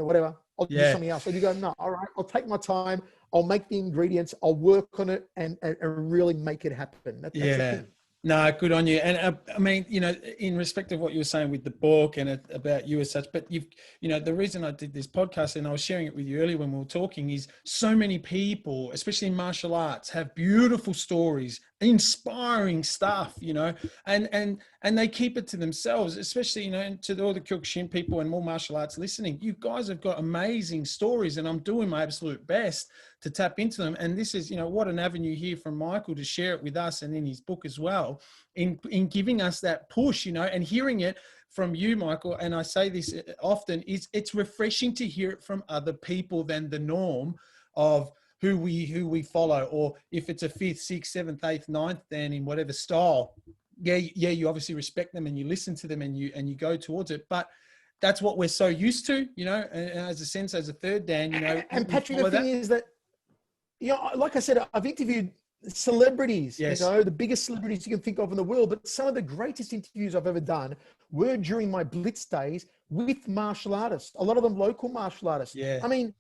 Speaker 2: whatever. I'll do something else. And you go, no, all right, I'll take my time. I'll make the ingredients. I'll work on it and really make it happen. That's the thing.
Speaker 1: No, good on you. And I mean, you know, in respect of what you were saying with the book and about you as such, but the reason I did this podcast and I was sharing it with you earlier when we were talking is so many people, especially in martial arts, have beautiful stories, inspiring stuff, you know, and they keep it to themselves, especially, you know, to all the Kyokushin people and more martial arts listening. You guys have got amazing stories and I'm doing my absolute best to tap into them. And this is, you know, what an avenue here from Michael to share it with us and in his book as well, in giving us that push, you know, and hearing it from you, Michael. And I say this often, it's refreshing to hear it from other people than the norm of who we follow, or if it's a 5th, 6th, 7th, 8th, 9th, then in whatever style, you obviously respect them and you listen to them and you go towards it. But that's what we're so used to, you know, and as a sensei, as a third Dan, you know.
Speaker 2: And Patrick, the thing is that, you know, like I said, I've interviewed celebrities, you know, the biggest celebrities you can think of in the world, but some of the greatest interviews I've ever done were during my Blitz days with martial artists, a lot of them local martial artists.
Speaker 1: Yeah.
Speaker 2: I mean,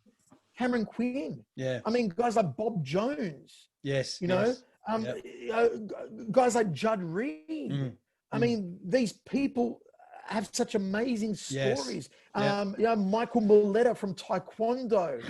Speaker 2: Cameron Quinn.
Speaker 1: Yeah.
Speaker 2: I mean, guys like Bob Jones.
Speaker 1: Yes.
Speaker 2: You know,
Speaker 1: Yep.
Speaker 2: you know, guys like Judd Reed. I mean, these people have such amazing stories.
Speaker 1: Yes.
Speaker 2: You know, Michael Muleta from Taekwondo.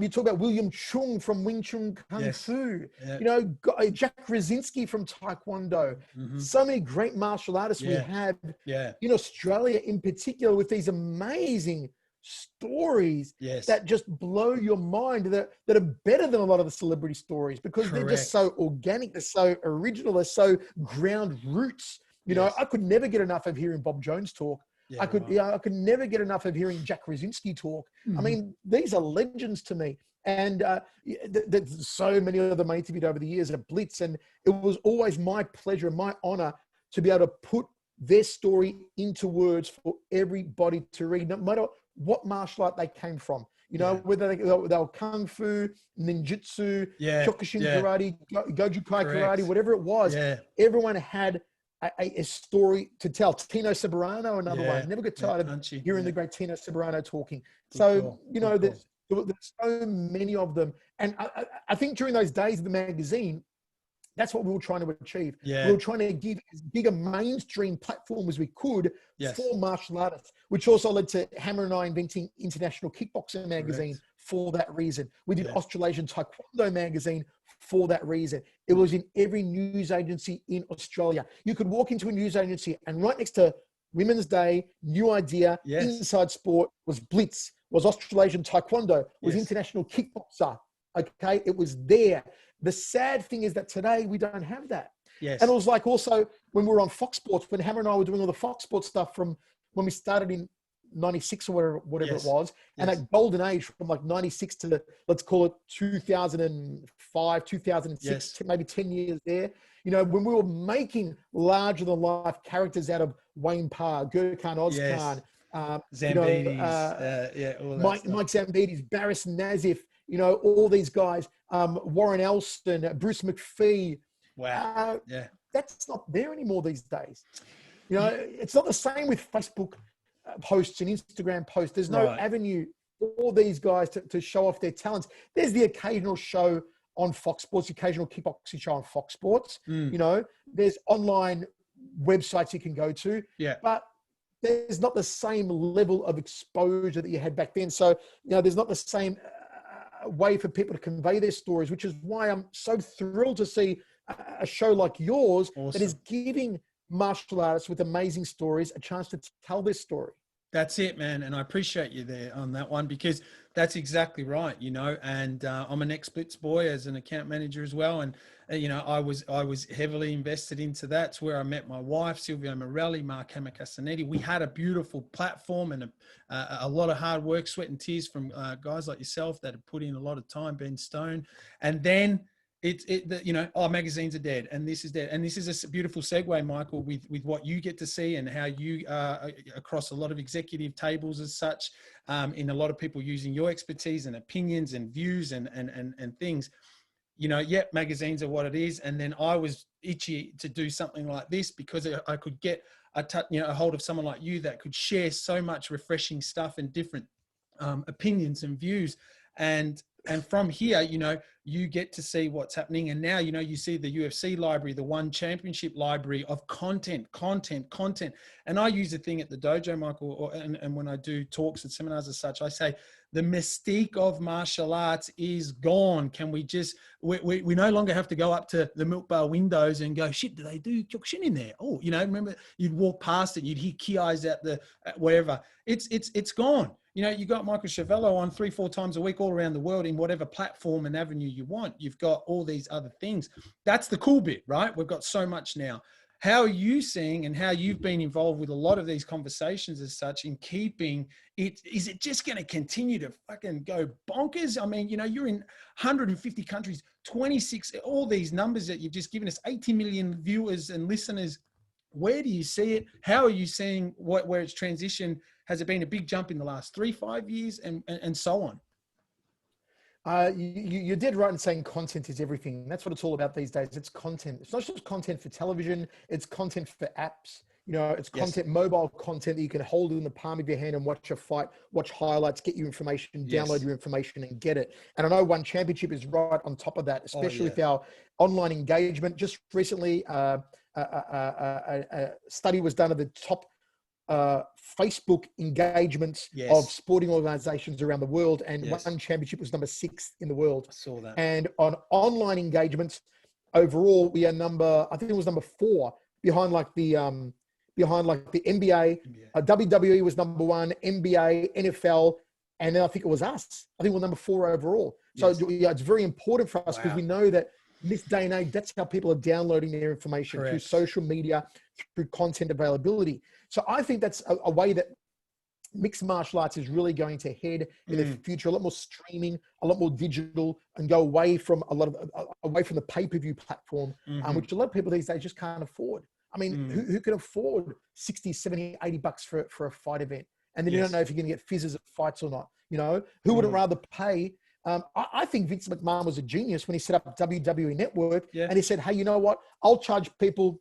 Speaker 2: You talk about William Chung from Wing Chun Kung Fu.
Speaker 1: Yep.
Speaker 2: You know, Jack Krasinski from Taekwondo. So many great martial artists we have in Australia in particular, with these amazing stories that just blow your mind, that are better than a lot of the celebrity stories, because they're just so organic, they're so original, they're so ground roots. You know, I could never get enough of hearing Bob Jones talk. I could never get enough of hearing Jack Krasinski talk. I mean, these are legends to me. And there's so many of them I interviewed over the years at Blitz, and it was always my pleasure, my honor to be able to put their story into words for everybody to read, no matter what martial art they came from. You know, whether they were kung fu, ninjutsu, Kyokushin karate, Goju Kai karate, whatever it was. Everyone had a story to tell. Tino Soberano, another one. Never get tired of hearing the great Tino Soberano talking. You know, there's so many of them. And I think during those days of the magazine, that's what we were trying to achieve. We were trying to give as big a mainstream platform as we could for martial artists, which also led to Hammer and I inventing International Kickboxer magazine for that reason. We did Australasian Taekwondo magazine for that reason. It was in every news agency in Australia. You could walk into a news agency and right next to Women's Day, New Idea, Inside Sport was Blitz, was Australasian Taekwondo, was International Kickboxer. Okay, it was there. The sad thing is that today we don't have that. And it was like also when we were on Fox Sports, when Hammer and I were doing all the Fox Sports stuff from when we started in 96 or whatever it was, and that golden age from like 96 to, let's call it 2005, 2006, maybe 10 years there. You know, when we were making larger than life characters out of Wayne Parr, Gurkhan Ozkan,
Speaker 1: Zambides,
Speaker 2: Mike Zambides, Barris Nazif, you know, all these guys, Warren Elston, Bruce McPhee.
Speaker 1: Wow.
Speaker 2: That's not there anymore these days. You know, it's not the same with Facebook posts and Instagram posts. There's no avenue for these guys to show off their talents. There's the occasional show on Fox Sports, the occasional kickboxing show on Fox Sports. You know, there's online websites you can go to. But there's not the same level of exposure that you had back then. So, you know, there's not the same way for people to convey their stories, which is why I'm so thrilled to see a show like yours that is giving martial artists with amazing stories a chance to tell their story.
Speaker 1: That's it, man. And I appreciate you there on that one, because that's exactly right, you know, and I'm an ex-Blitz boy as an account manager as well. And, you know, I was heavily invested into that. It's where I met my wife, Silvio Morelli, Mark Hamacasanetti. We had a beautiful platform and a lot of hard work, sweat and tears from guys like yourself that have put in a lot of time, Ben Stone. And then you know, our magazines are dead and this is dead. And this is a beautiful segue, Michael, with what you get to see and how you across a lot of executive tables as such, in a lot of people using your expertise and opinions and views and things, you know, magazines are what it is. And then I was itchy to do something like this because I could get a hold of someone like you that could share so much refreshing stuff and different opinions and views. And from here, you know, you get to see what's happening. And now, you know, you see the UFC library, the One Championship library of content. And I use the thing at the dojo, Michael, and when I do talks and seminars as such, I say, the mystique of martial arts is gone. Can we just, we no longer have to go up to the milk bar windows and go, shit, do they do Kyokushin in there? Oh, you know, remember you'd walk past it, you'd hear kiais at wherever. It's gone. You know, you got Michael Schiavello on 3-4 times a week all around the world in whatever platform and avenue you want. You've got all these other things. That's the cool bit, right? We've got so much now. How are you seeing and how you've been involved with a lot of these conversations as such in keeping it? Is it just going to continue to fucking go bonkers? I mean, you know, you're in 150 countries, 26, all these numbers that you've just given us, 80 million viewers and listeners. Where do you see it? How are you seeing where it's transitioned? Has it been a big jump in the last 3-5 years and so on?
Speaker 2: You did right in saying content is everything. That's what it's all about these days. It's content. It's not just content for television. It's content for apps. You know, it's content, mobile content that you can hold in the palm of your hand and watch a fight, watch highlights, get your information, download your information and get it. And I know One Championship is right on top of that, especially with our online engagement. Just recently, a study was done of the top Facebook engagements of sporting organizations around the world, and One Championship was number 6 in the world.
Speaker 1: I saw that.
Speaker 2: And on online engagements overall, we are I think it was number 4 behind like the NBA. WWE was number 1, NBA, NFL, and then I think it was us. I think we're number 4 overall. So it's very important for us because we know that in this day and age, that's how people are downloading their information through social media, through content availability. So I think that's a way that mixed martial arts is really going to head in the future. A lot more streaming, a lot more digital, and go away from the pay-per-view platform, which a lot of people these days just can't afford. I mean, who can afford 60, 70, 80 bucks for a fight event? And then you don't know if you're going to get fizzes at fights or not. You know, who wouldn't rather pay? I think Vince McMahon was a genius when he set up WWE Network and he said, hey, you know what? I'll charge people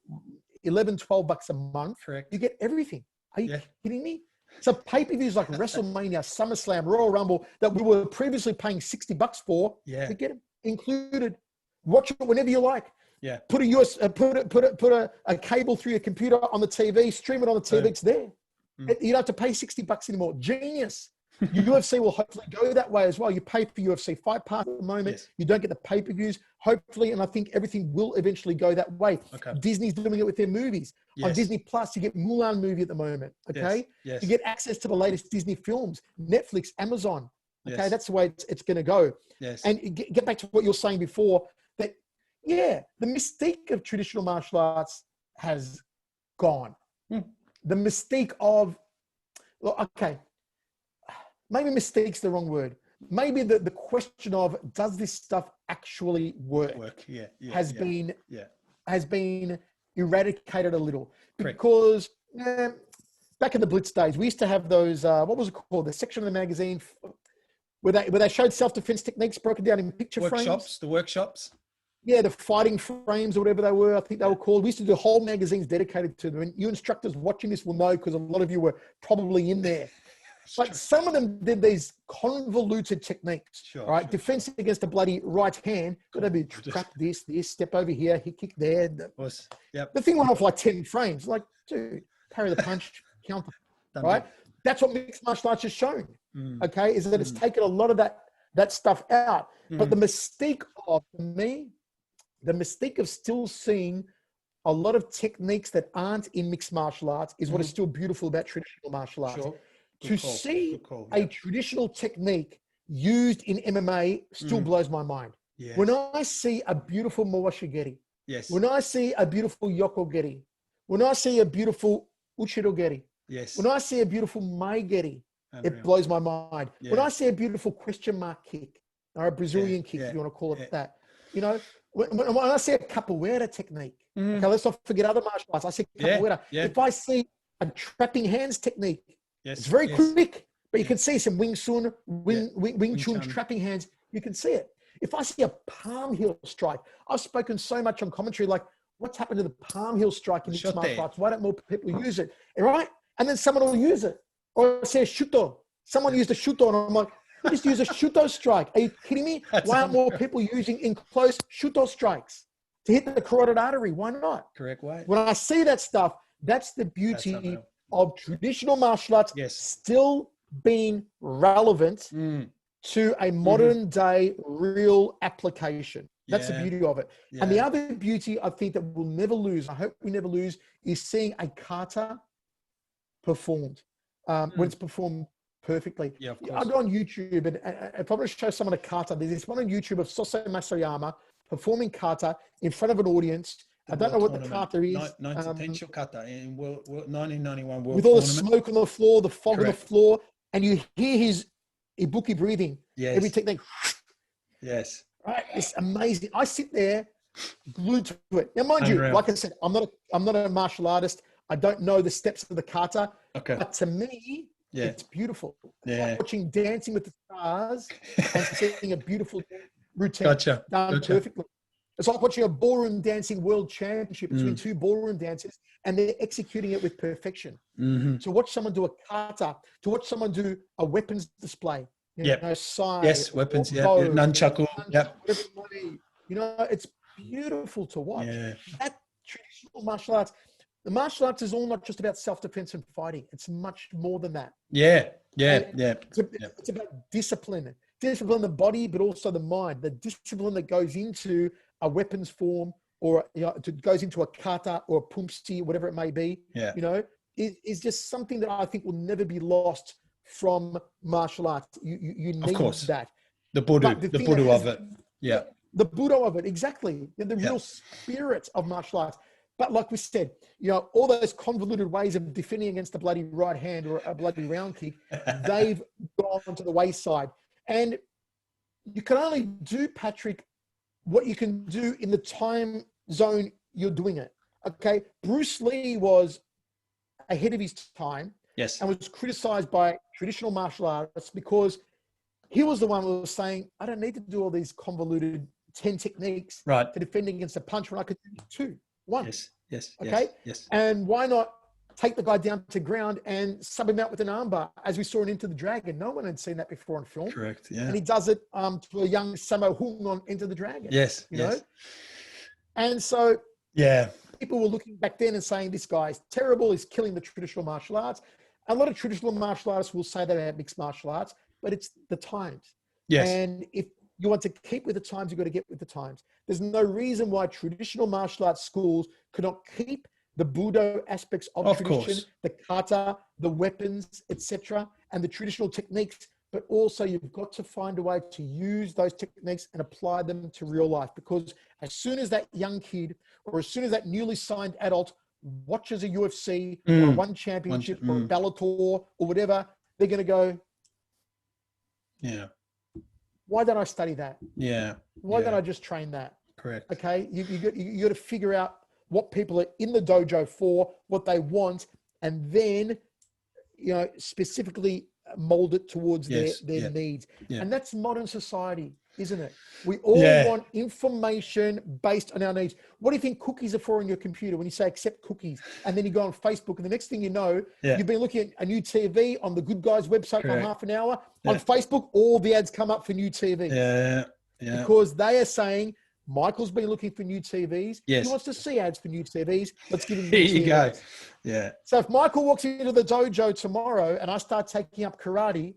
Speaker 2: 11, 12 bucks a month.
Speaker 1: Correct.
Speaker 2: You get everything. Are you kidding me? So pay-per-views like WrestleMania, SummerSlam, Royal Rumble that we were previously paying 60 bucks for, you get it included. Watch it whenever you like.
Speaker 1: Yeah.
Speaker 2: Put a cable through your computer on the TV, stream it on the TV. It's there. You don't have to pay 60 bucks anymore. Genius. UFC will hopefully go that way as well. You pay for UFC Fight Pass at the moment. You don't get the pay-per-views, hopefully, and I think everything will eventually go that way. Disney's doing it with their movies. On Disney Plus, you get Mulan movie at the moment, You get access to the latest Disney films, Netflix, Amazon, That's the way it's going to go. And get back to what you were saying before, that, the mystique of traditional martial arts has gone. The mystique of, maybe mistake's the wrong word. Maybe the question of, does this stuff actually work? Has been eradicated a little. Because back in the Blitz days, we used to have those, what was it called? The section of the magazine where they showed self-defense techniques broken down in picture frames.
Speaker 1: The workshops.
Speaker 2: Yeah, the fighting frames or whatever they were, I think they were called. We used to do whole magazines dedicated to them. And you instructors watching this will know, because a lot of you were probably in there. But some of them did these convoluted techniques, right? Defense against a bloody right hand. Got to be trap this, step over here, hit kick there. The thing went off like 10 frames. Like, dude, parry the punch, counter, right? That's what mixed martial arts has shown, is that it's taken a lot of that stuff out. But the mystique of still seeing a lot of techniques that aren't in mixed martial arts is what is still beautiful about traditional martial arts. To see a traditional technique used in MMA still blows my mind. When I see a beautiful Mawashigeri, when I see a beautiful Yokogeri, when I see a beautiful Uchirogeri, when I see a beautiful Maigeri, it blows my mind. When I see a beautiful question mark kick, or a Brazilian kick, if you want to call it that, you know, when I see a capoeira technique, let's not forget other martial arts. I see capoeira. If I see a trapping hands technique, it's very quick, but you can see some Wing Chun trapping hands. You can see it. If I see a palm heel strike, I've spoken so much on commentary, like, what's happened to the palm heel strike in mixed martial arts? Why don't more people use it? Right? And then someone will use it. Or say a shuto. Someone used a shuto, and I'm like, just use a shuto strike. Are you kidding me? Why aren't more people using in close shuto strikes to hit the carotid artery? Why not?
Speaker 1: Correct way.
Speaker 2: When I see that stuff, that's the beauty of traditional martial arts still being relevant to a modern day real application. That's the beauty of it. And the other beauty I think that we'll never lose, I hope we never lose, is seeing a kata performed when it's performed perfectly. I go on YouTube and if I'm going to show someone a kata, there's this one on YouTube of Sosei Masayama performing kata in front of an audience. I don't know what the kata is.
Speaker 1: Tensho kata in 1991 World
Speaker 2: with all the
Speaker 1: Tournament.
Speaker 2: smoke on the floor, the fog on the floor, and you hear his ibuki breathing. Every technique. Right? It's amazing. I sit there glued to it. Now, mind you, like I said, I'm not a martial artist. I don't know the steps of the kata. But to me, it's beautiful. It's like watching Dancing with the Stars and seeing a beautiful routine done perfectly. It's like watching a ballroom dancing world championship between two ballroom dancers, and they're executing it with perfection. To watch someone do a kata, to watch someone do a weapons display, you know, sai,
Speaker 1: yes, weapons,
Speaker 2: bow,
Speaker 1: nunchaku,
Speaker 2: you know, it's beautiful to watch.
Speaker 1: Yeah.
Speaker 2: That traditional martial arts, the martial arts is all not just about self-defense and fighting. It's much more than that. It's about discipline the body, but also the mind, the discipline that goes into a weapons form, or goes into a kata or a pumsi, whatever it may be. You know, is just something that I think will never be lost from martial arts. You need that.
Speaker 1: The Buddha of it. Yeah.
Speaker 2: The Buddha of it, exactly. The real spirit of martial arts. But like we said, you know, all those convoluted ways of defending against a bloody right hand or a bloody round kick, they've gone to the wayside. And you can only do, Patrick, what you can do in the time zone you're doing it. Okay. Bruce Lee was ahead of his time.
Speaker 1: Yes.
Speaker 2: And was criticized by traditional martial artists because he was the one who was saying, I don't need to do all these convoluted 10 techniques to defend against a punch when I could do 1.
Speaker 1: Yes.
Speaker 2: Okay.
Speaker 1: Yes.
Speaker 2: And why not take the guy down to ground and sub him out with an armbar, as we saw in Into the Dragon? No one had seen that before on film.
Speaker 1: Correct. Yeah.
Speaker 2: And he does it to a young Sammo Hung on Into the Dragon.
Speaker 1: Yes.
Speaker 2: You know? And so people were looking back then and saying, this guy's terrible. He's killing the traditional martial arts. A lot of traditional martial artists will say that about mixed martial arts, but it's the times.
Speaker 1: Yes.
Speaker 2: And if you want to keep with the times, you've got to get with the times. There's no reason why traditional martial arts schools could not keep the Budo aspects of tradition, the kata, the weapons, etc., and the traditional techniques. But also you've got to find a way to use those techniques and apply them to real life. Because as soon as that young kid, or as soon as that newly signed adult watches a UFC or one championship or a Bellator or whatever, they're going to go, why don't I study that? Why don't I just train that?
Speaker 1: Correct.
Speaker 2: Okay. You got to figure out what people are in the dojo for, what they want, and then, you know, specifically mold it towards their needs. And that's modern society, isn't it? We all want information based on our needs. What do you think cookies are for on your computer when you say accept cookies? And then you go on Facebook, and the next thing you know, you've been looking at a new TV on the Good Guys website for half an hour. On Facebook, all the ads come up for new TVs. Because they are saying, Michael's been looking for new TVs. He wants to see ads for new TVs. Let's give him new TVs.
Speaker 1: Here you go. Yeah.
Speaker 2: So if Michael walks into the dojo tomorrow and I start taking up karate,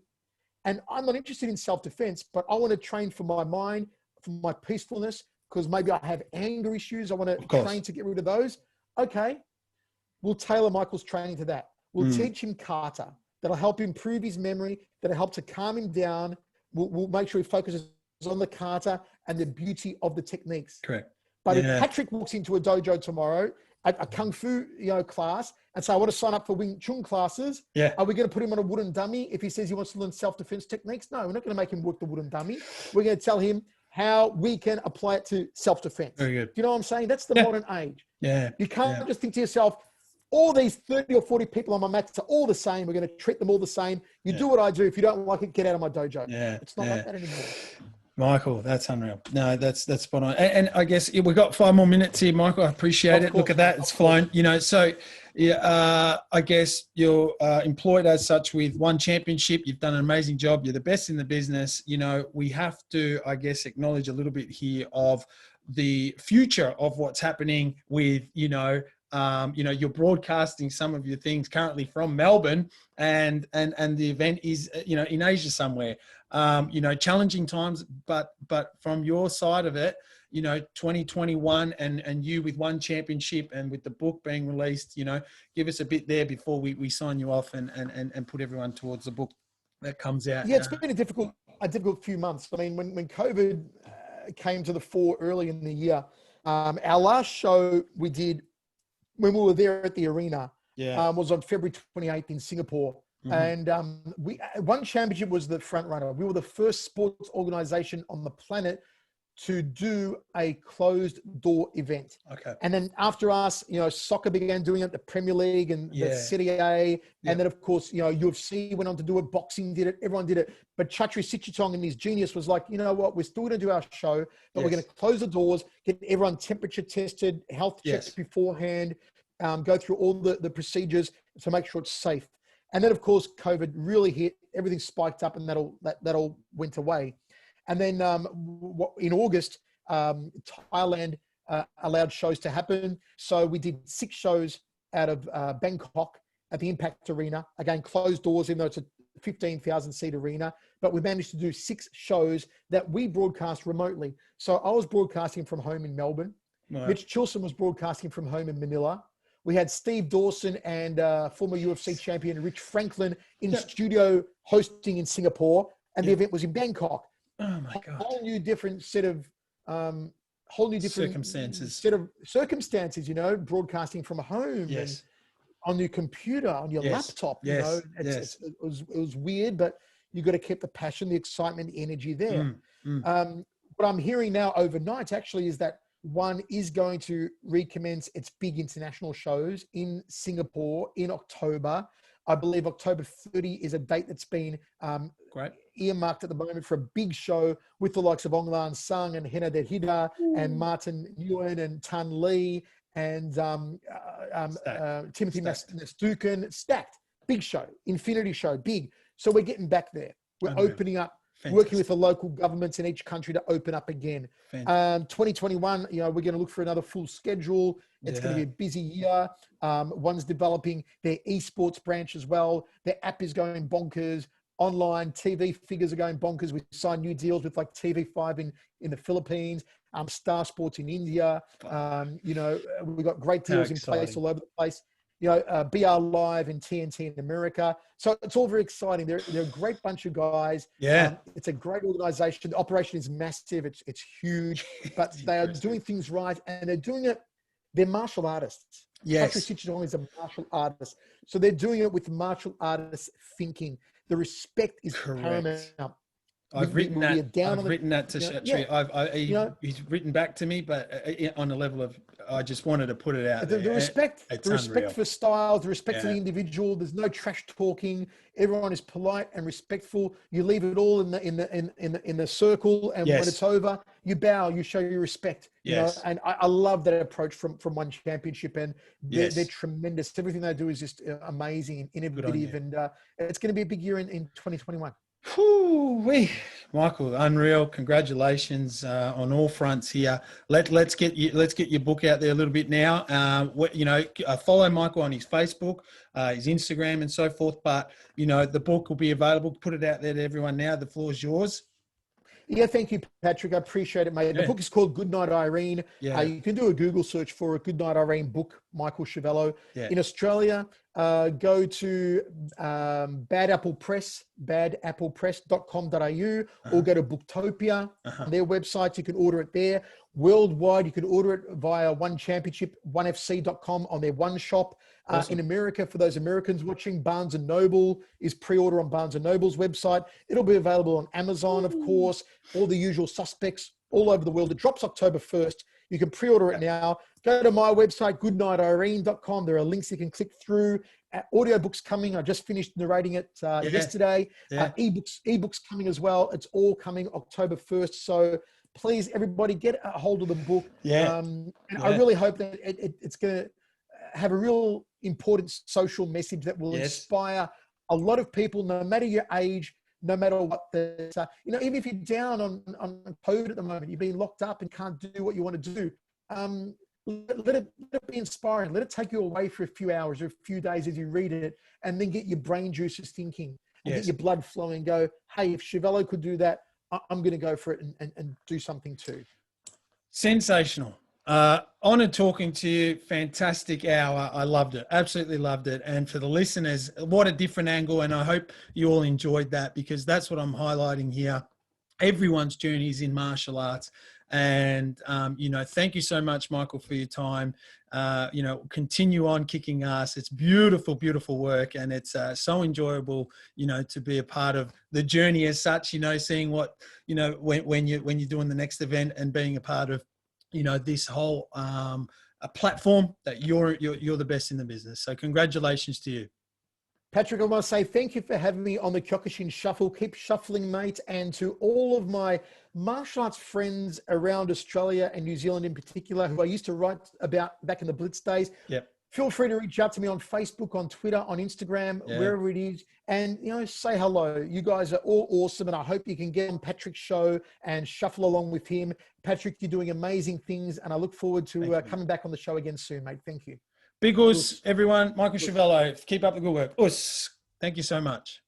Speaker 2: and I'm not interested in self-defense, but I want to train for my mind, for my peacefulness, because maybe I have anger issues. I want to train to get rid of those. Okay. We'll tailor Michael's training to that. We'll teach him kata. That'll help improve his memory. That'll help to calm him down. We'll make sure he focuses on the kata and the beauty of the techniques.
Speaker 1: Correct.
Speaker 2: But if Patrick walks into a dojo tomorrow, a kung fu class, and say, I want to sign up for Wing Chun classes, are we going to put him on a wooden dummy if he says he wants to learn self-defense techniques? No, we're not going to make him work the wooden dummy. We're going to tell him how we can apply it to self-defense.
Speaker 1: Very good.
Speaker 2: Do you know what I'm saying? That's the modern age.
Speaker 1: Yeah.
Speaker 2: You can't just think to yourself, all these 30 or 40 people on my mats are all the same. We're going to treat them all the same. You do what I do. If you don't like it, get out of my dojo. It's not like that anymore.
Speaker 1: Michael, that's unreal. No, that's spot on. And I guess we've got 5 more minutes here, Michael. I appreciate it. Look at that. It's flown, you know. So I guess you're employed as such with one championship. You've done an amazing job. You're the best in the business. You know, we have to, I guess, acknowledge a little bit here of the future of what's happening with, you're broadcasting some of your things currently from Melbourne, and the event is, in Asia somewhere. Challenging times, but from your side of it, 2021 and you with one championship and with the book being released, give us a bit there before we sign you off and put everyone towards the book that comes out.
Speaker 2: Yeah, it's been a difficult few months. I mean, when COVID came to the fore early in the year, our last show we did when we were there at the arena was on February 28th in Singapore. And we One Championship was the front runner. We were the first sports organization on the planet to do a closed door event.
Speaker 1: Okay.
Speaker 2: And then after us, soccer began doing it, the Premier League and the Serie A. And then, of course, UFC went on to do it. Boxing did it. Everyone did it. But Chatri Sichitong and his genius was like, you know what? We're still going to do our show, but we're going to close the doors, get everyone temperature tested, health checks beforehand, go through all the procedures to make sure it's safe. And then, of course, COVID really hit. Everything spiked up, and that all went away. And then in August, Thailand allowed shows to happen. So we did 6 shows out of Bangkok at the Impact Arena. Again, closed doors, even though it's a 15,000-seat arena. But we managed to do 6 shows that we broadcast remotely. So I was broadcasting from home in Melbourne. Right. Mitch Chilson was broadcasting from home in Manila. We had Steve Dawson and former UFC champion Rich Franklin in studio hosting in Singapore. And the event was in Bangkok.
Speaker 1: Oh my God!
Speaker 2: Whole new different set of
Speaker 1: circumstances.
Speaker 2: Broadcasting from home and on your computer, on your laptop. It was weird, but you got to keep the passion, the excitement, the energy there. What I'm hearing now overnight actually is that One is going to recommence its big international shows in Singapore in October. I believe October 30 is a date that's been earmarked at the moment for a big show with the likes of Ong Lan Sung and Hena Derhida and Martin Nguyen and Tan Lee and Timothy Nastukin. Stacked. Big show. Infinity show. Big. So we're getting back there. We're opening up. Fantastic. Working with the local governments in each country to open up again. 2021, we're going to look for another full schedule. It's going to be a busy year. One's developing their esports branch as well. Their app is going bonkers. Online TV figures are going bonkers. We signed new deals with like TV5 in the Philippines, Star Sports in India. We've got great deals in place all over the place. BR Live and TNT in America. So it's all very exciting. They're a great bunch of guys.
Speaker 1: Yeah.
Speaker 2: It's a great organization. The operation is massive. It's huge, but they are doing things right, and they're doing it. They're martial artists.
Speaker 1: Yes.
Speaker 2: Patrick Ciccone is a martial artist. So they're doing it with martial artists thinking. The respect is paramount.
Speaker 1: I've written that to Chatri. He's written back to me, but on a level of, I just wanted to put it out there.
Speaker 2: The respect for styles, the respect for the individual. There's no trash talking. Everyone is polite and respectful. You leave it all in the circle, and when it's over, you bow. You show your respect. And I love that approach from One Championship, and they're tremendous. Everything they do is just amazing and innovative, and it's going to be a big year in 2021.
Speaker 1: Michael, unreal. Congratulations on all fronts here. Let's get your book out there a little bit now. Follow Michael on his Facebook, his Instagram, and so forth. But the book will be available. Put it out there to everyone now. The floor is yours.
Speaker 2: Yeah, thank you, Patrick. I appreciate it, mate. The book is called Good Night Irene. You can do a Google search for it. Good Night Irene book, Michael Schiavello. In Australia, go to badapplepress.com.au or go to Booktopia on their website. You can order it there. Worldwide, you can order it via One Championship, onefc.com on their One Shop. Awesome. In America, for those Americans watching, Barnes & Noble is pre-order on Barnes & Noble's website. It'll be available on Amazon, of course, all the usual suspects all over the world. It drops October 1st. You can pre-order it now. Go to my website, goodnightirene.com. There are links you can click through. Audiobooks coming. I just finished narrating it yesterday. Ebooks coming as well. It's all coming October 1st. So please, everybody, get a hold of the book. And I really hope that it's going to have a real important social message that will inspire a lot of people, no matter your age, no matter what even if you're down on COVID at the moment, you're being locked up and can't do what you want to do. Let it be inspiring. Let it take you away for a few hours or a few days as you read it, and then get your brain juices thinking and get your blood flowing and go, hey, if Schiavello could do that, I'm going to go for it and do something too.
Speaker 1: Sensational. Honored talking to you. Fantastic hour. I loved it. Absolutely loved it. And for the listeners, what a different angle. And I hope you all enjoyed that, because that's what I'm highlighting here. Everyone's journey is in martial arts. And, thank you so much, Michael, for your time. Continue on kicking ass. It's beautiful, beautiful work. And it's so enjoyable, to be a part of the journey as such, seeing what, when you're doing the next event and being a part of, this whole a platform that you're the best in the business. So congratulations to you.
Speaker 2: Patrick, I want to say thank you for having me on the Kyokushin Shuffle. Keep shuffling, mate. And to all of my martial arts friends around Australia and New Zealand in particular, who I used to write about back in the Blitz days, feel free to reach out to me on Facebook, on Twitter, on Instagram, wherever it is. And, say hello. You guys are all awesome. And I hope you can get on Patrick's show and shuffle along with him. Patrick, you're doing amazing things. And I look forward to coming back on the show again soon, mate. Thank you.
Speaker 1: Big us, everyone. Michael Schiavello. Keep up the good work. Us. Thank you so much.